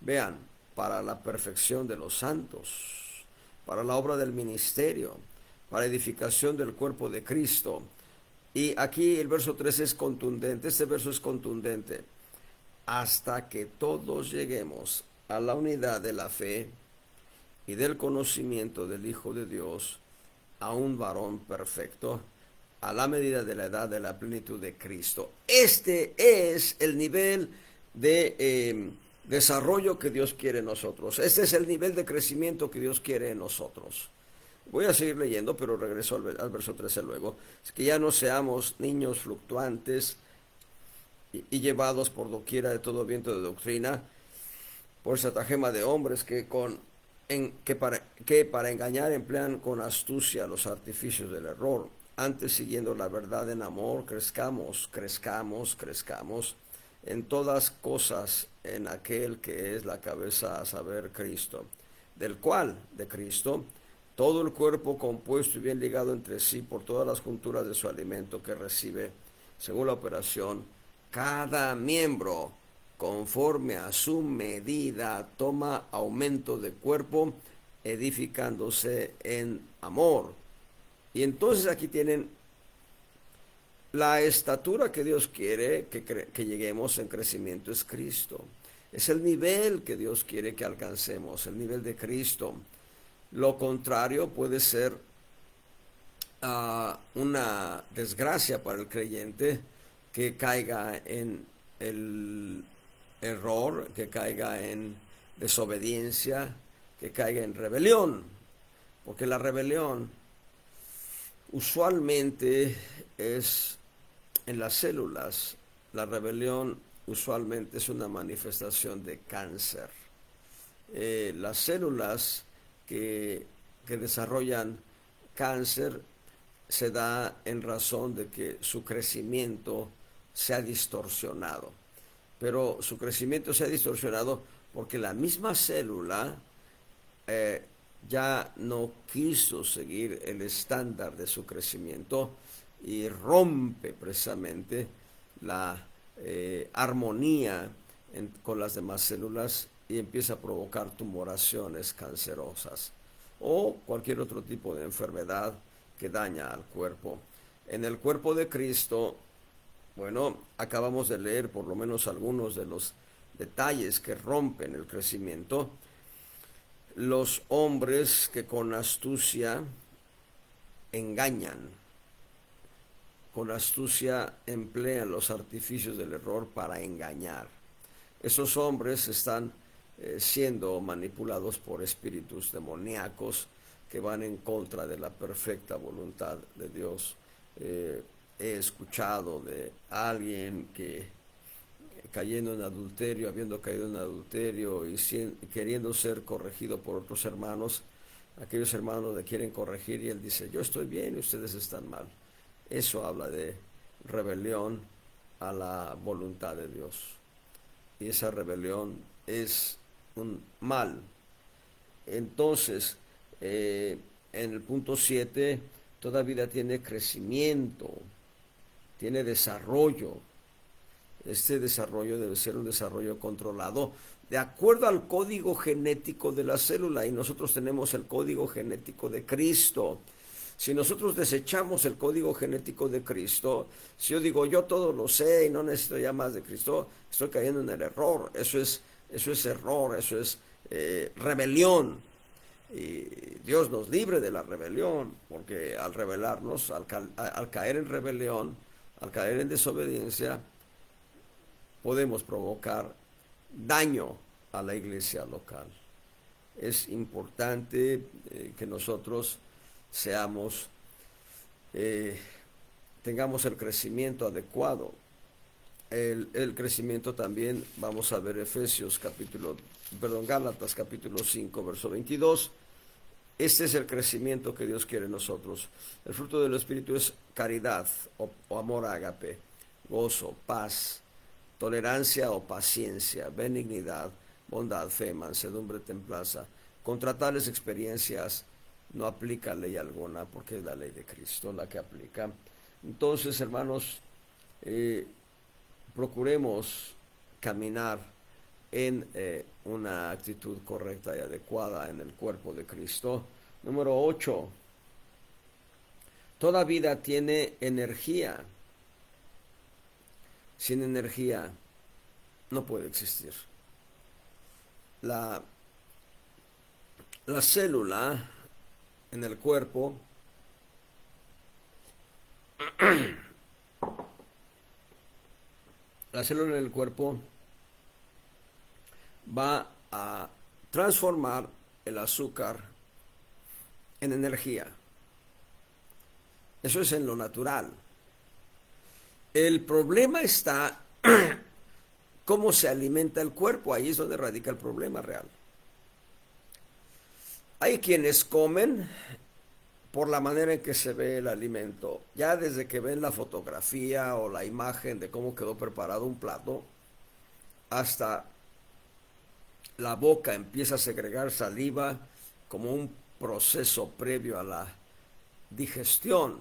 S1: Vean, para la perfección de los santos, para la obra del ministerio, para edificación del cuerpo de Cristo. Y aquí el verso 13 es contundente, este verso es contundente. Hasta que todos lleguemos a la unidad de la fe y del conocimiento del Hijo de Dios, a un varón perfecto, a la medida de la edad de la plenitud de Cristo. Este es el nivel de desarrollo que Dios quiere en nosotros. Este es el nivel de crecimiento que Dios quiere en nosotros. Voy a seguir leyendo, pero regreso al verso 13 luego. Es que ya no seamos niños fluctuantes y llevados por doquiera de todo viento de doctrina, por estratagema de hombres que para engañar emplean con astucia los artificios del error. Antes, siguiendo la verdad en amor, crezcamos en todas cosas en aquel que es la cabeza, a saber, Cristo, del cual, de Cristo, todo el cuerpo compuesto y bien ligado entre sí por todas las junturas de su alimento que recibe, según la operación, cada miembro, conforme a su medida, toma aumento de cuerpo, edificándose en amor. Y entonces aquí tienen la estatura que Dios quiere que lleguemos en crecimiento es Cristo. Es el nivel que Dios quiere que alcancemos, el nivel de Cristo. Lo contrario puede ser una desgracia para el creyente que caiga en el error, que caiga en desobediencia, que caiga en rebelión. Porque la rebelión usualmente es en las células, la rebelión usualmente es una manifestación de cáncer. Las células que desarrollan cáncer se da en razón de que su crecimiento se ha distorsionado. Pero su crecimiento se ha distorsionado porque la misma célula ya no quiso seguir el estándar de su crecimiento y rompe precisamente la armonía con las demás células y empieza a provocar tumoraciones cancerosas o cualquier otro tipo de enfermedad que daña al cuerpo. En el cuerpo de Cristo, bueno, acabamos de leer por lo menos algunos de los detalles que rompen el crecimiento. Los hombres que con astucia engañan, con astucia emplean los artificios del error para engañar. Esos hombres están siendo manipulados por espíritus demoníacos que van en contra de la perfecta voluntad de Dios. He escuchado de alguien que cayendo en adulterio, habiendo caído en adulterio y queriendo ser corregido por otros hermanos, aquellos hermanos le quieren corregir y él dice, yo estoy bien y ustedes están mal. Eso habla de rebelión a la voluntad de Dios. Y esa rebelión es un mal. Entonces, en el punto 7, toda vida tiene crecimiento, tiene desarrollo. Este desarrollo debe ser un desarrollo controlado de acuerdo al código genético de la célula, y nosotros tenemos el código genético de Cristo. Si nosotros desechamos el código genético de Cristo, si yo digo yo todo lo sé y no necesito ya más de Cristo, estoy cayendo en el error. Eso es error, eso es rebelión. Y Dios nos libre de la rebelión, porque al rebelarnos, al caer en rebelión, al caer en desobediencia, podemos provocar daño a la iglesia local. Es importante que nosotros seamos, tengamos el crecimiento adecuado. El crecimiento también, vamos a ver Gálatas capítulo 5, verso 22. Este es el crecimiento que Dios quiere en nosotros. El fruto del Espíritu es caridad o amor ágape, gozo, paz, tolerancia o paciencia, benignidad, bondad, fe, mansedumbre, templanza. Contra tales experiencias no aplica ley alguna, porque es la ley de Cristo la que aplica. Entonces, hermanos, procuremos caminar en una actitud correcta y adecuada en el cuerpo de Cristo. Número 8. Toda vida tiene energía. Sin energía no puede existir. La célula en el cuerpo la célula en el cuerpo va a transformar el azúcar en energía. Eso es en lo natural. El problema está cómo se alimenta el cuerpo. Ahí es donde radica el problema real. Hay quienes comen por la manera en que se ve el alimento. Ya desde que ven la fotografía o la imagen de cómo quedó preparado un plato, hasta la boca empieza a segregar saliva como un proceso previo a la digestión.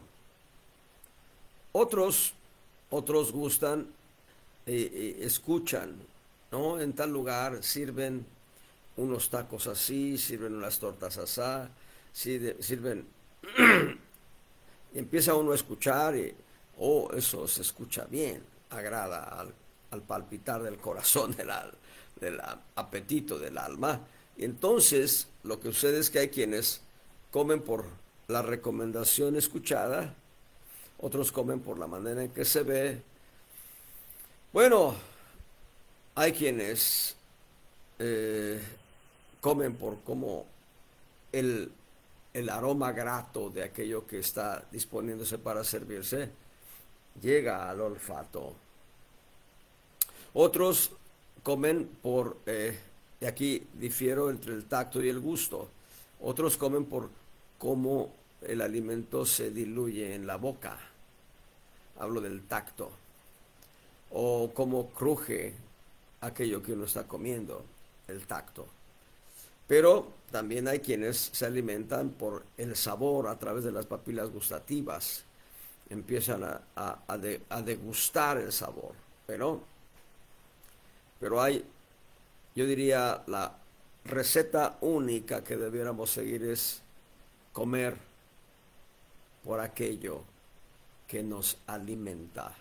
S1: Otros gustan, escuchan, ¿no? En tal lugar sirven unos tacos así, sirven unas tortas así, sirven, y empieza uno a escuchar y, oh, eso se escucha bien, agrada al palpitar del corazón, del apetito del alma. Y entonces lo que sucede es que hay quienes comen por la recomendación escuchada, otros comen por la manera en que se ve. Bueno, hay quienes eh, comen por cómo el, el aroma grato de aquello que está disponiéndose para servirse llega al olfato. Otros comen por, y aquí difiero entre el tacto y el gusto, otros comen por cómo el alimento se diluye en la boca, hablo del tacto, o cómo cruje aquello que uno está comiendo, el tacto. Pero también hay quienes se alimentan por el sabor a través de las papilas gustativas, empiezan a degustar el sabor, pero hay, yo diría, la receta única que debiéramos seguir es comer por aquello que nos alimenta.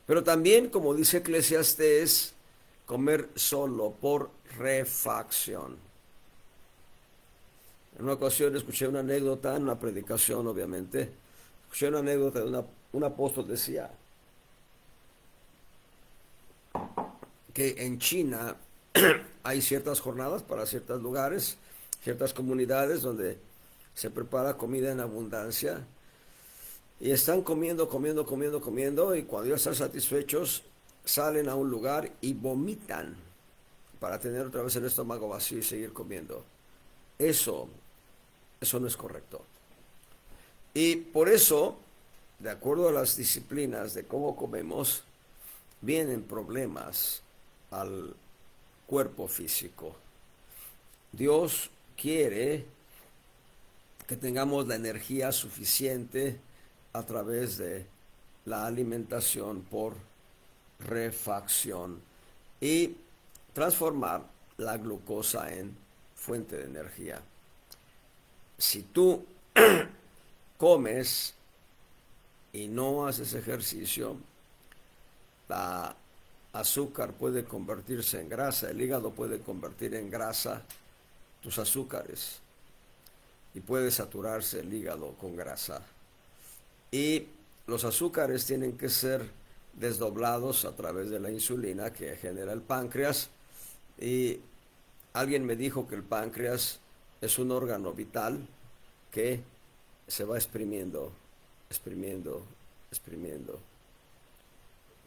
S1: Pero también, como dice Eclesiastés, comer solo por refacción. En una ocasión escuché una anécdota, en una predicación obviamente, escuché una anécdota de un apóstol decía que en China hay ciertas jornadas para ciertos lugares, ciertas comunidades donde se prepara comida en abundancia y están comiendo, y cuando ya están satisfechos salen a un lugar y vomitan para tener otra vez el estómago vacío y seguir comiendo. Eso no es correcto. Y por eso, de acuerdo a las disciplinas de cómo comemos, vienen problemas al cuerpo físico. Dios quiere que tengamos la energía suficiente a través de la alimentación por refacción y transformar la glucosa en fuente de energía. Si tú comes y no haces ejercicio, la azúcar puede convertirse en grasa, el hígado puede convertir en grasa tus azúcares y puede saturarse el hígado con grasa. Y los azúcares tienen que ser desdoblados a través de la insulina que genera el páncreas. Y alguien me dijo que el páncreas es un órgano vital que se va exprimiendo,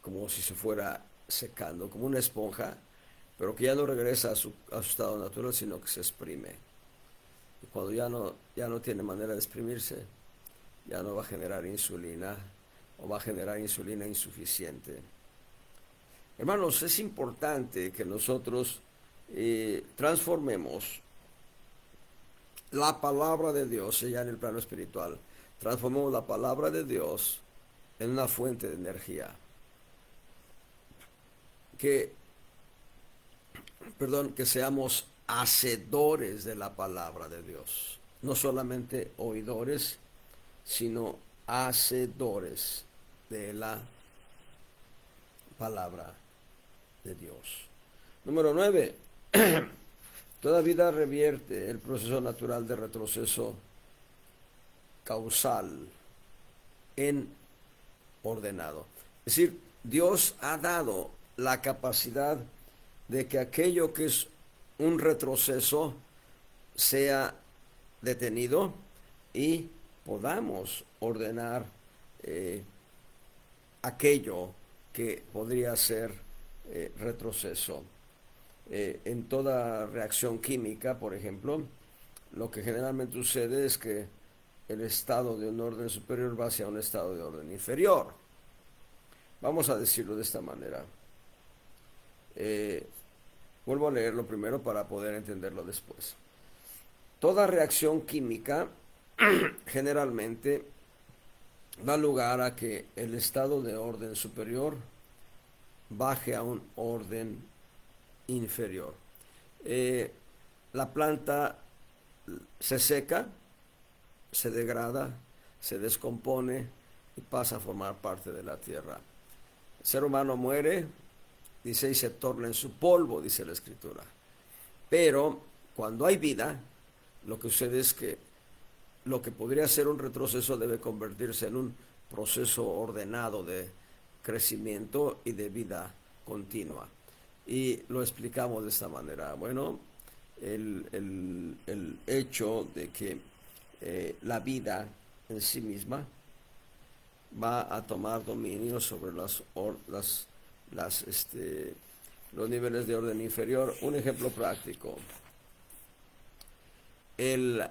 S1: como si se fuera secando, como una esponja, pero que ya no regresa a su estado natural, sino que se exprime. Y cuando ya no tiene manera de exprimirse, ya no va a generar insulina o va a generar insulina insuficiente. Hermanos, es importante que nosotros transformemos la palabra de Dios, ya en el plano espiritual, transformemos la palabra de Dios en una fuente de energía. Que seamos hacedores de la palabra de Dios, no solamente oidores, sino hacedores de la palabra de Dios. Número 9. Toda vida revierte el proceso natural de retroceso causal en ordenado. Es decir, Dios ha dado la capacidad de que aquello que es un retroceso sea detenido y podamos ordenar aquello que podría ser retroceso. En toda reacción química, por ejemplo, lo que generalmente sucede es que el estado de un orden superior va hacia un estado de orden inferior. Vamos a decirlo de esta manera. Eh, Vuelvo a leerlo primero para poder entenderlo después. Toda reacción química generalmente da lugar a que el estado de orden superior baje a un orden inferior. Eh, la planta se seca, se degrada, se descompone y pasa a formar parte de la tierra. El ser humano muere, dice, y se torna en su polvo, dice la escritura. Pero cuando hay vida, lo que sucede es que lo que podría ser un retroceso debe convertirse en un proceso ordenado de crecimiento y de vida continua. Y lo explicamos de esta manera. Bueno, el hecho de que la vida en sí misma va a tomar dominio sobre los niveles de orden inferior. Un ejemplo práctico. El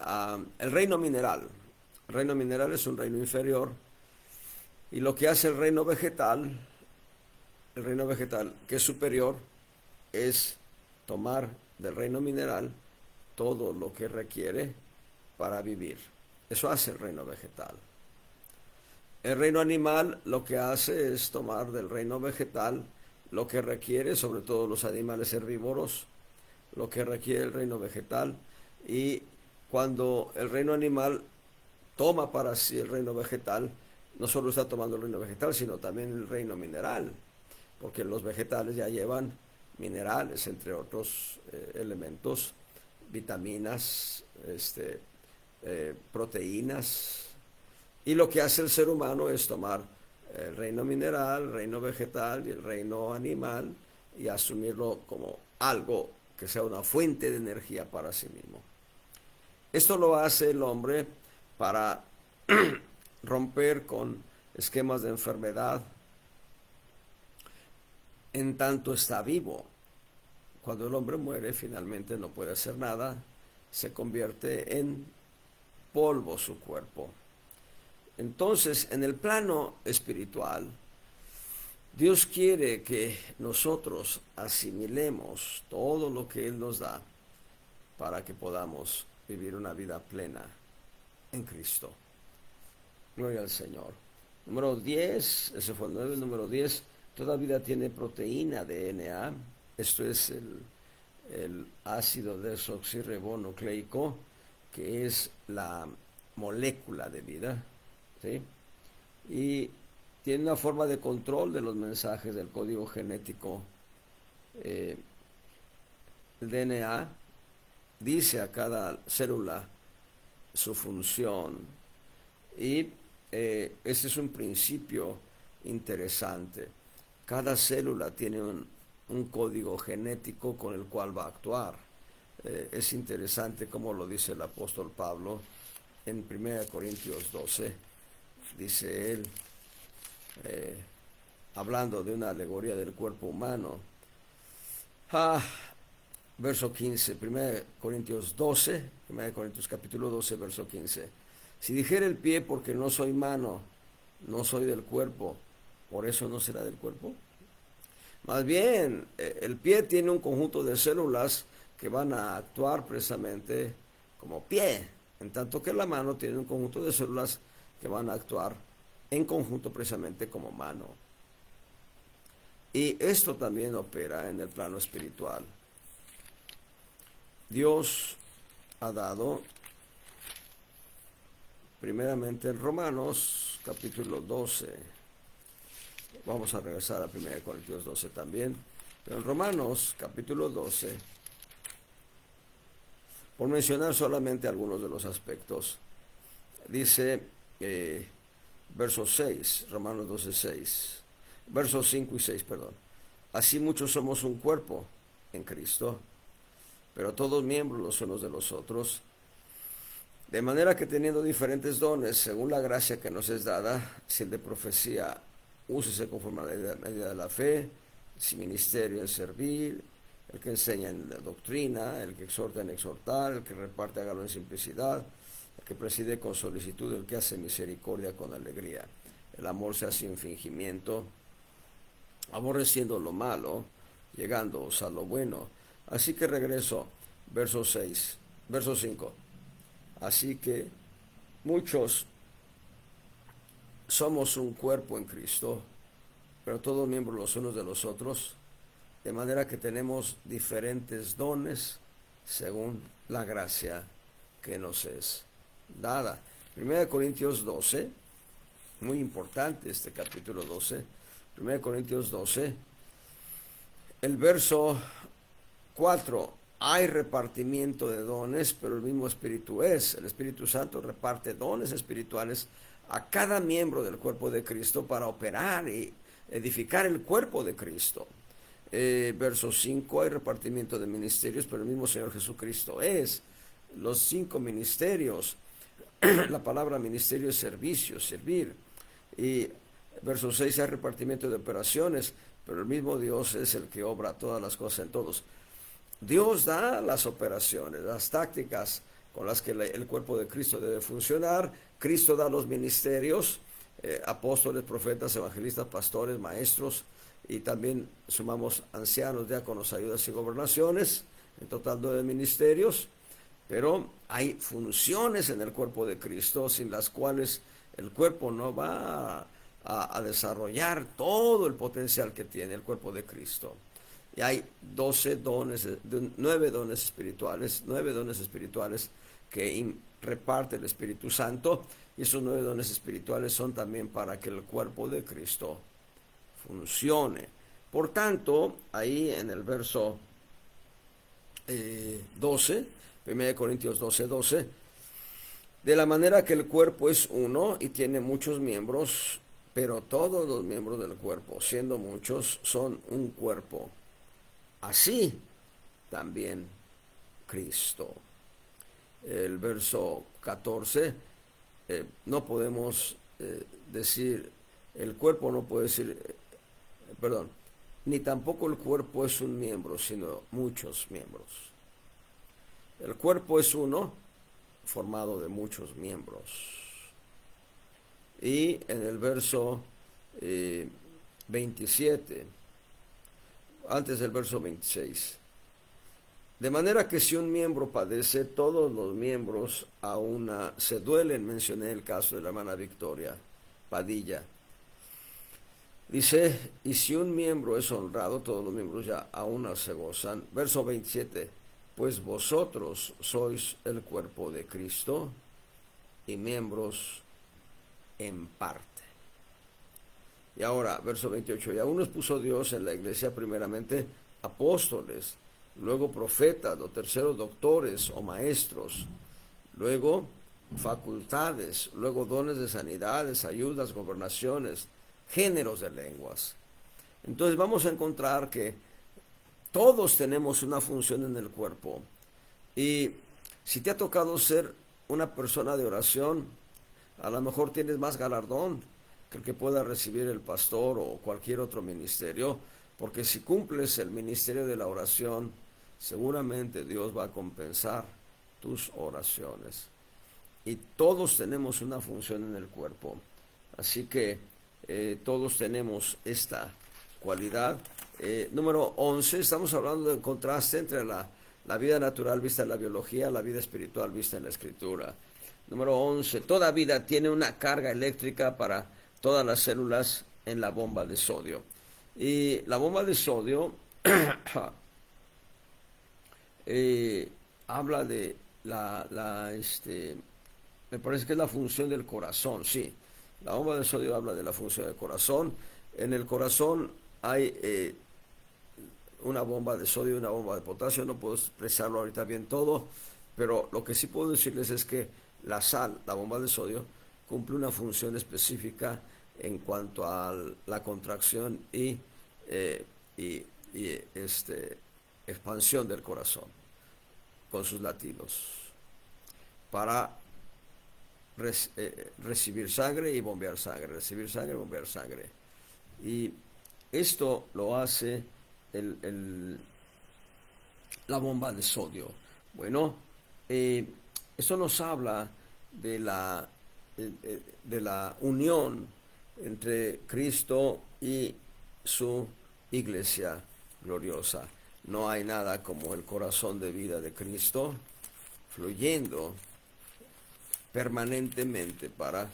S1: reino mineral. El reino mineral es un reino inferior. Y lo que hace el reino vegetal, que es superior, es tomar del reino mineral todo lo que requiere para vivir. Eso hace el reino vegetal. El reino animal lo que hace es tomar del reino vegetal lo que requiere, sobre todo los animales herbívoros, lo que requiere el reino vegetal. Y cuando el reino animal toma para sí el reino vegetal, no solo está tomando el reino vegetal, sino también el reino mineral, porque los vegetales ya llevan minerales, entre otros elementos, vitaminas, proteínas. Y lo que hace el ser humano es tomar el reino mineral, el reino vegetal y el reino animal y asumirlo como algo que sea una fuente de energía para sí mismo. Esto lo hace el hombre para romper con esquemas de enfermedad en tanto está vivo. Cuando el hombre muere, finalmente no puede hacer nada, se convierte en polvo su cuerpo. Entonces, en el plano espiritual, Dios quiere que nosotros asimilemos todo lo que Él nos da para que podamos vivir una vida plena en Cristo. Gloria al Señor. Número 10, ese fue el 9, número 10, toda vida tiene proteína DNA. Esto es el ácido desoxirribonucleico, que es la molécula de vida, ¿sí? Y tiene una forma de control de los mensajes del código genético. El DNA dice a cada célula su función y ese es un principio interesante. Cada célula tiene un código genético con el cual va a actuar. Es interesante como lo dice el apóstol Pablo en 1 Corintios 12. Dice él, hablando de una alegoría del cuerpo humano. Verso 15, 1 Corintios 12, 1 Corintios capítulo 12, verso 15. Si dijera el pie, porque no soy mano, no soy del cuerpo, ¿por eso no será del cuerpo? Más bien, el pie tiene un conjunto de células que van a actuar precisamente como pie, en tanto que la mano tiene un conjunto de células que van a actuar en conjunto precisamente como mano. Y esto también opera en el plano espiritual. Dios ha dado, primeramente en Romanos capítulo 12, vamos a regresar a 1 Corintios 12 también, pero en Romanos capítulo 12, por mencionar solamente algunos de los aspectos, dice verso 6, Romanos 12, 6, versos 5 y 6, perdón. Así muchos somos un cuerpo en Cristo, pero todos miembros los unos de los otros, de manera que teniendo diferentes dones, según la gracia que nos es dada, si el de profecía, úsese conforme a la medida de la fe, si ministerio en servir, el que enseña en la doctrina, el que exhorta en exhortar, el que reparte hágalo en simplicidad, el que preside con solicitud, el que hace misericordia con alegría. El amor se hace sin fingimiento, aborreciendo lo malo, llegándoos a lo bueno. Así que regreso, verso 5. Así que muchos somos un cuerpo en Cristo, pero todos miembros los unos de los otros, de manera que tenemos diferentes dones según la gracia que nos es dada. 1 Corintios 12, muy importante este capítulo 12, 1 Corintios 12, el verso 4, hay repartimiento de dones, pero el mismo Espíritu es. El Espíritu Santo reparte dones espirituales a cada miembro del cuerpo de Cristo para operar y edificar el cuerpo de Cristo. Verso 5, hay repartimiento de ministerios, pero el mismo Señor Jesucristo es. Los 5 ministerios, la palabra ministerio es servicio, servir. Y verso 6, hay repartimiento de operaciones, pero el mismo Dios es el que obra todas las cosas en todos. Dios da las operaciones, las tácticas con las que el cuerpo de Cristo debe funcionar. Cristo da los ministerios, apóstoles, profetas, evangelistas, pastores, maestros, y también sumamos ancianos, diáconos, ayudas y gobernaciones, en total 9 ministerios. Pero hay funciones en el cuerpo de Cristo sin las cuales el cuerpo no va a desarrollar todo el potencial que tiene el cuerpo de Cristo. Y hay 9 dones espirituales que reparte el Espíritu Santo, y esos 9 dones espirituales son también para que el cuerpo de Cristo funcione. Por tanto, ahí en el verso 12, 1 Corintios 12, de la manera que el cuerpo es uno y tiene muchos miembros, pero todos los miembros del cuerpo, siendo muchos, son un cuerpo. Así también Cristo. El verso 14, no podemos decir, el cuerpo no puede decir, perdón, ni tampoco el cuerpo es un miembro, sino muchos miembros. El cuerpo es uno, formado de muchos miembros. Y en el verso 27, antes del verso 26, de manera que si un miembro padece, todos los miembros a una se duelen. Mencioné el caso de la hermana Victoria Padilla. Dice, y si un miembro es honrado, todos los miembros ya a una se gozan. Verso 27, pues vosotros sois el cuerpo de Cristo y miembros en parte. Y ahora, verso 28, y a unos puso Dios en la iglesia primeramente apóstoles, luego profetas, los terceros doctores o maestros, luego facultades, luego dones de sanidades, ayudas, gobernaciones, géneros de lenguas. Entonces vamos a encontrar que todos tenemos una función en el cuerpo. Y si te ha tocado ser una persona de oración, a lo mejor tienes más galardón que el que pueda recibir el pastor o cualquier otro ministerio, porque si cumples el ministerio de la oración, seguramente Dios va a compensar tus oraciones. Y todos tenemos una función en el cuerpo. Así que todos tenemos esta cualidad. Número 11, estamos hablando del contraste entre la vida natural vista en la biología, la vida espiritual vista en la escritura. Número 11, toda vida tiene una carga eléctrica para todas las células en la bomba de sodio. Y la bomba de sodio habla de me parece que es la función del corazón, sí. La bomba de sodio habla de la función del corazón. En el corazón hay una bomba de sodio y una bomba de potasio. No puedo expresarlo ahorita bien todo, pero lo que sí puedo decirles es que la sal, la bomba de sodio, cumple una función específica en cuanto a la contracción y expansión del corazón con sus latidos para recibir sangre y bombear sangre, recibir sangre y bombear sangre. Y esto lo hace la bomba de sodio. Bueno, esto nos habla de la unión entre Cristo y su iglesia gloriosa. No hay nada como el corazón de vida de Cristo fluyendo permanentemente para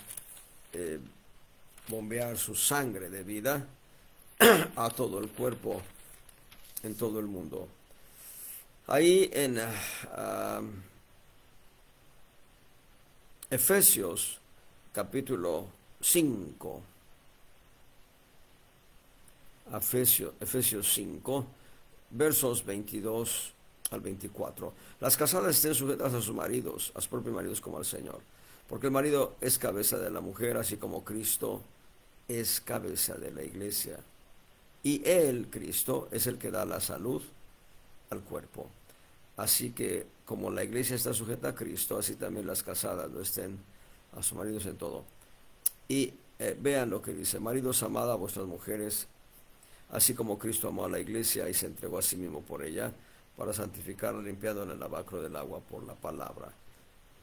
S1: bombear su sangre de vida a todo el cuerpo en todo el mundo. Ahí en Efesios capítulo 5, Efesios 5, versos 22 al 24. Las casadas estén sujetas a sus maridos, a sus propios maridos como al Señor, porque el marido es cabeza de la mujer, así como Cristo es cabeza de la iglesia. Y Él, Cristo, es el que da la salud al cuerpo. Así que como la iglesia está sujeta a Cristo, así también las casadas lo estén a sus maridos en todo. Y vean lo que dice: maridos, amad a vuestras mujeres, así como Cristo amó a la iglesia y se entregó a sí mismo por ella, para santificarla, limpiándola en el lavacro del agua por la palabra.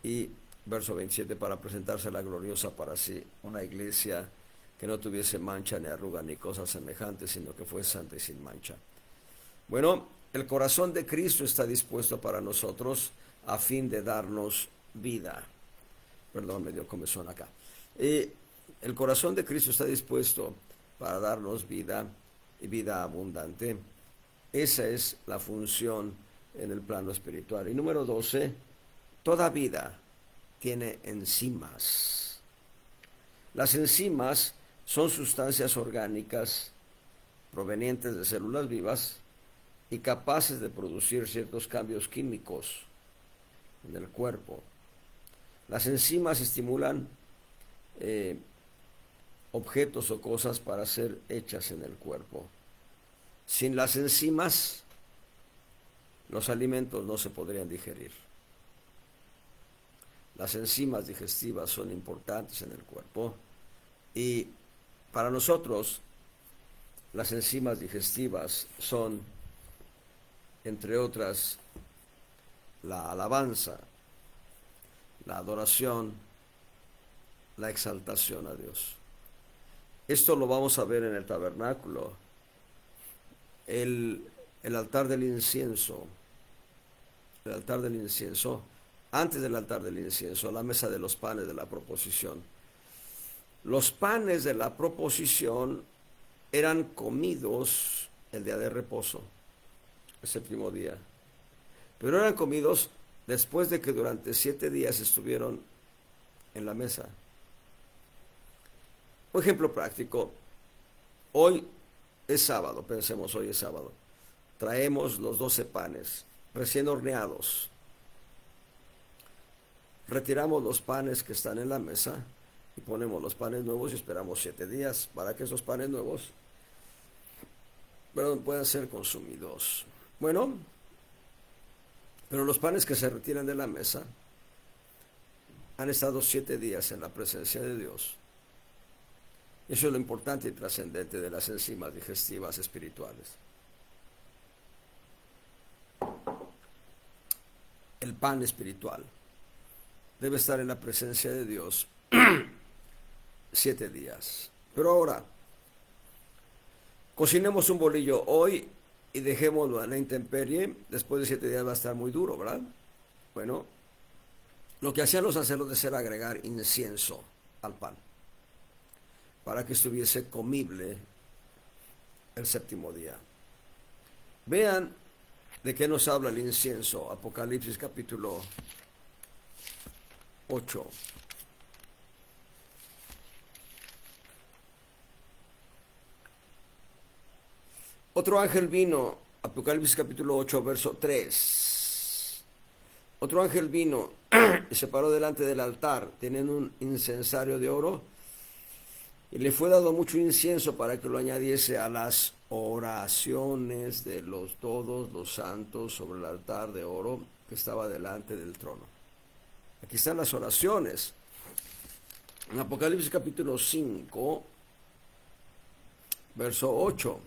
S1: Y verso 27, para presentársela gloriosa para sí, una iglesia que no tuviese mancha ni arruga ni cosas semejantes, sino que fuese santa y sin mancha. Bueno, el corazón de Cristo está dispuesto para nosotros a fin de darnos vida. Perdón, me dio comezón acá. El corazón de Cristo está dispuesto para darnos vida y vida abundante. Esa es la función en el plano espiritual. Y número 12, toda vida tiene enzimas. Las enzimas son sustancias orgánicas provenientes de células vivas y capaces de producir ciertos cambios químicos en el cuerpo. Las enzimas estimulan objetos o cosas para ser hechas en el cuerpo. Sin las enzimas, los alimentos no se podrían digerir. Las enzimas digestivas son importantes en el cuerpo y para nosotros las enzimas digestivas son, entre otras, la alabanza, la adoración, la exaltación a Dios. Esto lo vamos a ver en el tabernáculo. El altar del incienso, antes del altar del incienso, la mesa de los panes de la proposición. Los panes de la proposición eran comidos el día de reposo, el séptimo día, pero eran comidos después de que durante 7 días estuvieron en la mesa. Un ejemplo práctico: hoy es sábado, pensemos, hoy es sábado. Traemos los 12 panes recién horneados. Retiramos los panes que están en la mesa y ponemos los panes nuevos y esperamos 7 días para que esos panes nuevos puedan ser consumidos. Bueno, pero los panes que se retiran de la mesa han estado 7 días en la presencia de Dios. Eso es lo importante y trascendente de las enzimas digestivas espirituales. El pan espiritual debe estar en la presencia de Dios 7 días. Pero ahora, cocinemos un bolillo hoy y dejémoslo a la intemperie. Después de 7 días va a estar muy duro, ¿verdad? Bueno, lo que hacían los sacerdotes era agregar incienso al pan para que estuviese comible el séptimo día. Vean de qué nos habla el incienso. Apocalipsis capítulo 8. Otro ángel vino, Apocalipsis capítulo 8, verso 3. Otro ángel vino y se paró delante del altar, teniendo un incensario de oro, y le fue dado mucho incienso para que lo añadiese a las oraciones de todos los santos sobre el altar de oro que estaba delante del trono. Aquí están las oraciones. En Apocalipsis capítulo 5, verso 8.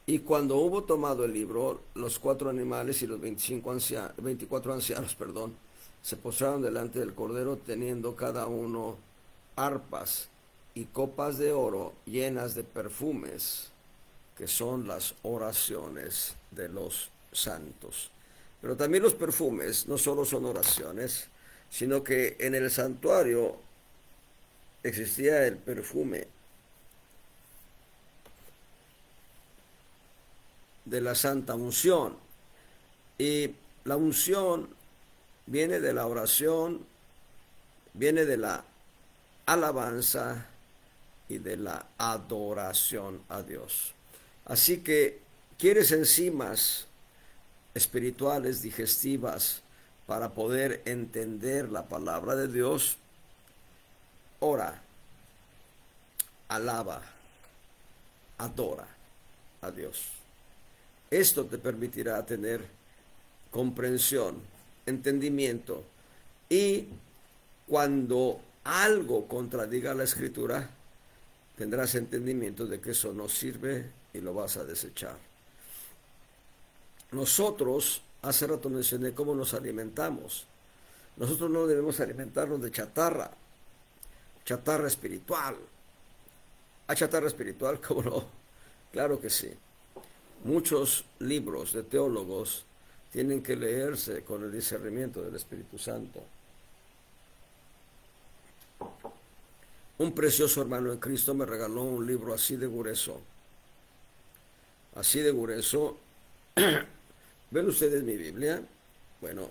S1: Y cuando hubo tomado el libro, los 4 animales y los 24 ancianos, se postraron delante del Cordero, teniendo cada uno arpas y copas de oro llenas de perfumes, que son las oraciones de los santos. Pero también los perfumes no solo son oraciones, sino que en el santuario existía el perfume de la santa unción. Y la unción viene de la oración, viene de la alabanza y de la adoración a Dios. Así que, ¿quieres enzimas espirituales, digestivas, para poder entender la palabra de Dios? Ora, alaba, adora a Dios. Esto te permitirá tener comprensión, entendimiento, y cuando algo contradiga la Escritura, tendrás entendimiento de que eso no sirve y lo vas a desechar. Nosotros, hace rato mencioné cómo nos alimentamos. Nosotros no debemos alimentarnos de chatarra espiritual. ¿Hay chatarra espiritual? ¿Cómo no? Claro que sí. Muchos libros de teólogos tienen que leerse con el discernimiento del Espíritu Santo. Un precioso hermano en Cristo me regaló un libro así de grueso. Así de grueso. ¿Ven ustedes mi Biblia? Bueno,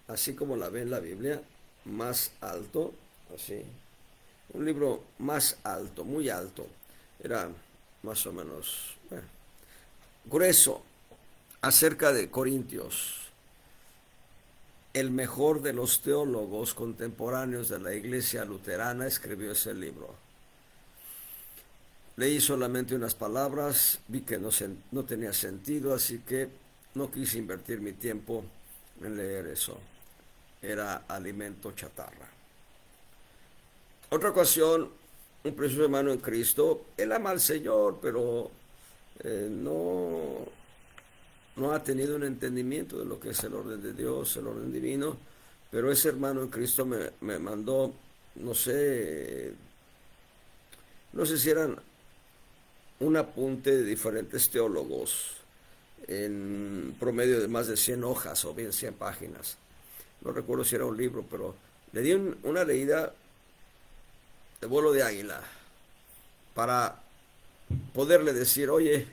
S1: así como la ven la Biblia, más alto, así. Un libro más alto, muy alto. Era más o menos grueso, acerca de Corintios. El mejor de los teólogos contemporáneos de la iglesia luterana escribió ese libro. Leí solamente unas palabras, vi que no tenía sentido, así que no quise invertir mi tiempo en leer eso. Era alimento chatarra. Otra ocasión, un precioso hermano en Cristo, él ama al Señor, pero no ha tenido un entendimiento de lo que es el orden de Dios, el orden divino, pero ese hermano en Cristo me mandó, no sé si eran un apunte de diferentes teólogos en promedio de más de 100 hojas o bien 100 páginas. No recuerdo si era un libro, pero le di una leída de vuelo de águila para poderle decir, oye,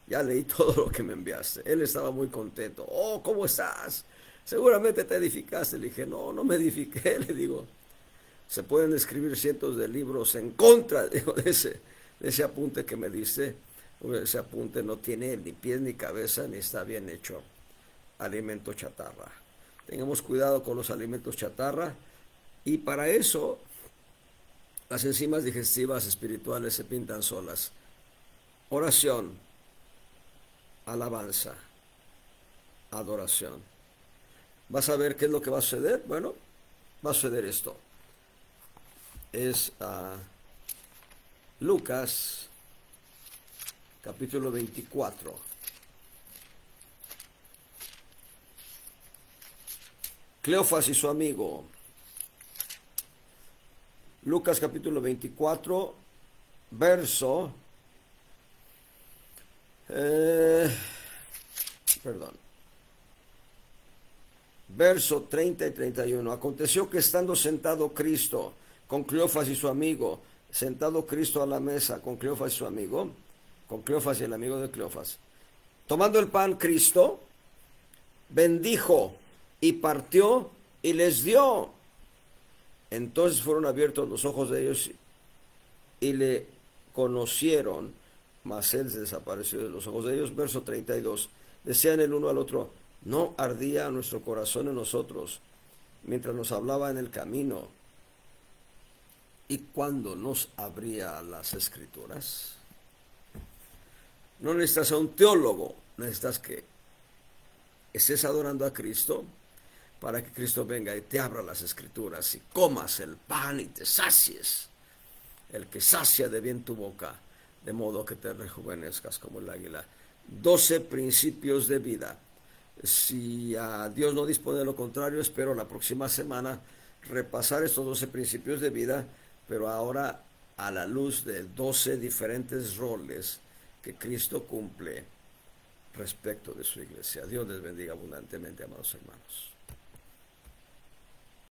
S1: ya leí todo lo que me enviaste. Él estaba muy contento. Oh, ¿cómo estás? Seguramente te edificaste. Le dije, no me edifiqué. Le digo, se pueden escribir cientos de libros en contra, digo, de ese apunte que me diste. Ese apunte no tiene ni pies ni cabeza, ni está bien hecho. Alimento chatarra. Tengamos cuidado con los alimentos chatarra. Y para eso, las enzimas digestivas espirituales se pintan solas. Oración, alabanza, adoración. ¿Vas a ver qué es lo que va a suceder? Bueno, va a suceder esto. Es Lucas, capítulo 24. Cleofas y su amigo. Lucas, capítulo 24, verso... Verso 30 y 31. Aconteció que estando sentado Cristo con Cleofas y su amigo, sentado Cristo a la mesa con Cleofas y su amigo, con Cleofas y el amigo de Cleofas, tomando el pan Cristo, bendijo y partió y les dio. Entonces fueron abiertos los ojos de ellos y le conocieron, mas él se desapareció de los ojos de ellos. Verso 32. Decían el uno al otro, ¿no ardía nuestro corazón en nosotros mientras nos hablaba en el camino y cuando nos abría las escrituras? No necesitas a un teólogo, necesitas que estés adorando a Cristo para que Cristo venga y te abra las escrituras y comas el pan y te sacies. El que sacia de bien tu boca, de modo que te rejuvenezcas como el águila. 12 principios de vida. Si a Dios no dispone de lo contrario, espero la próxima semana repasar estos 12 principios de vida, pero ahora a la luz de 12 diferentes roles que Cristo cumple respecto de su iglesia. Dios les bendiga abundantemente, amados hermanos.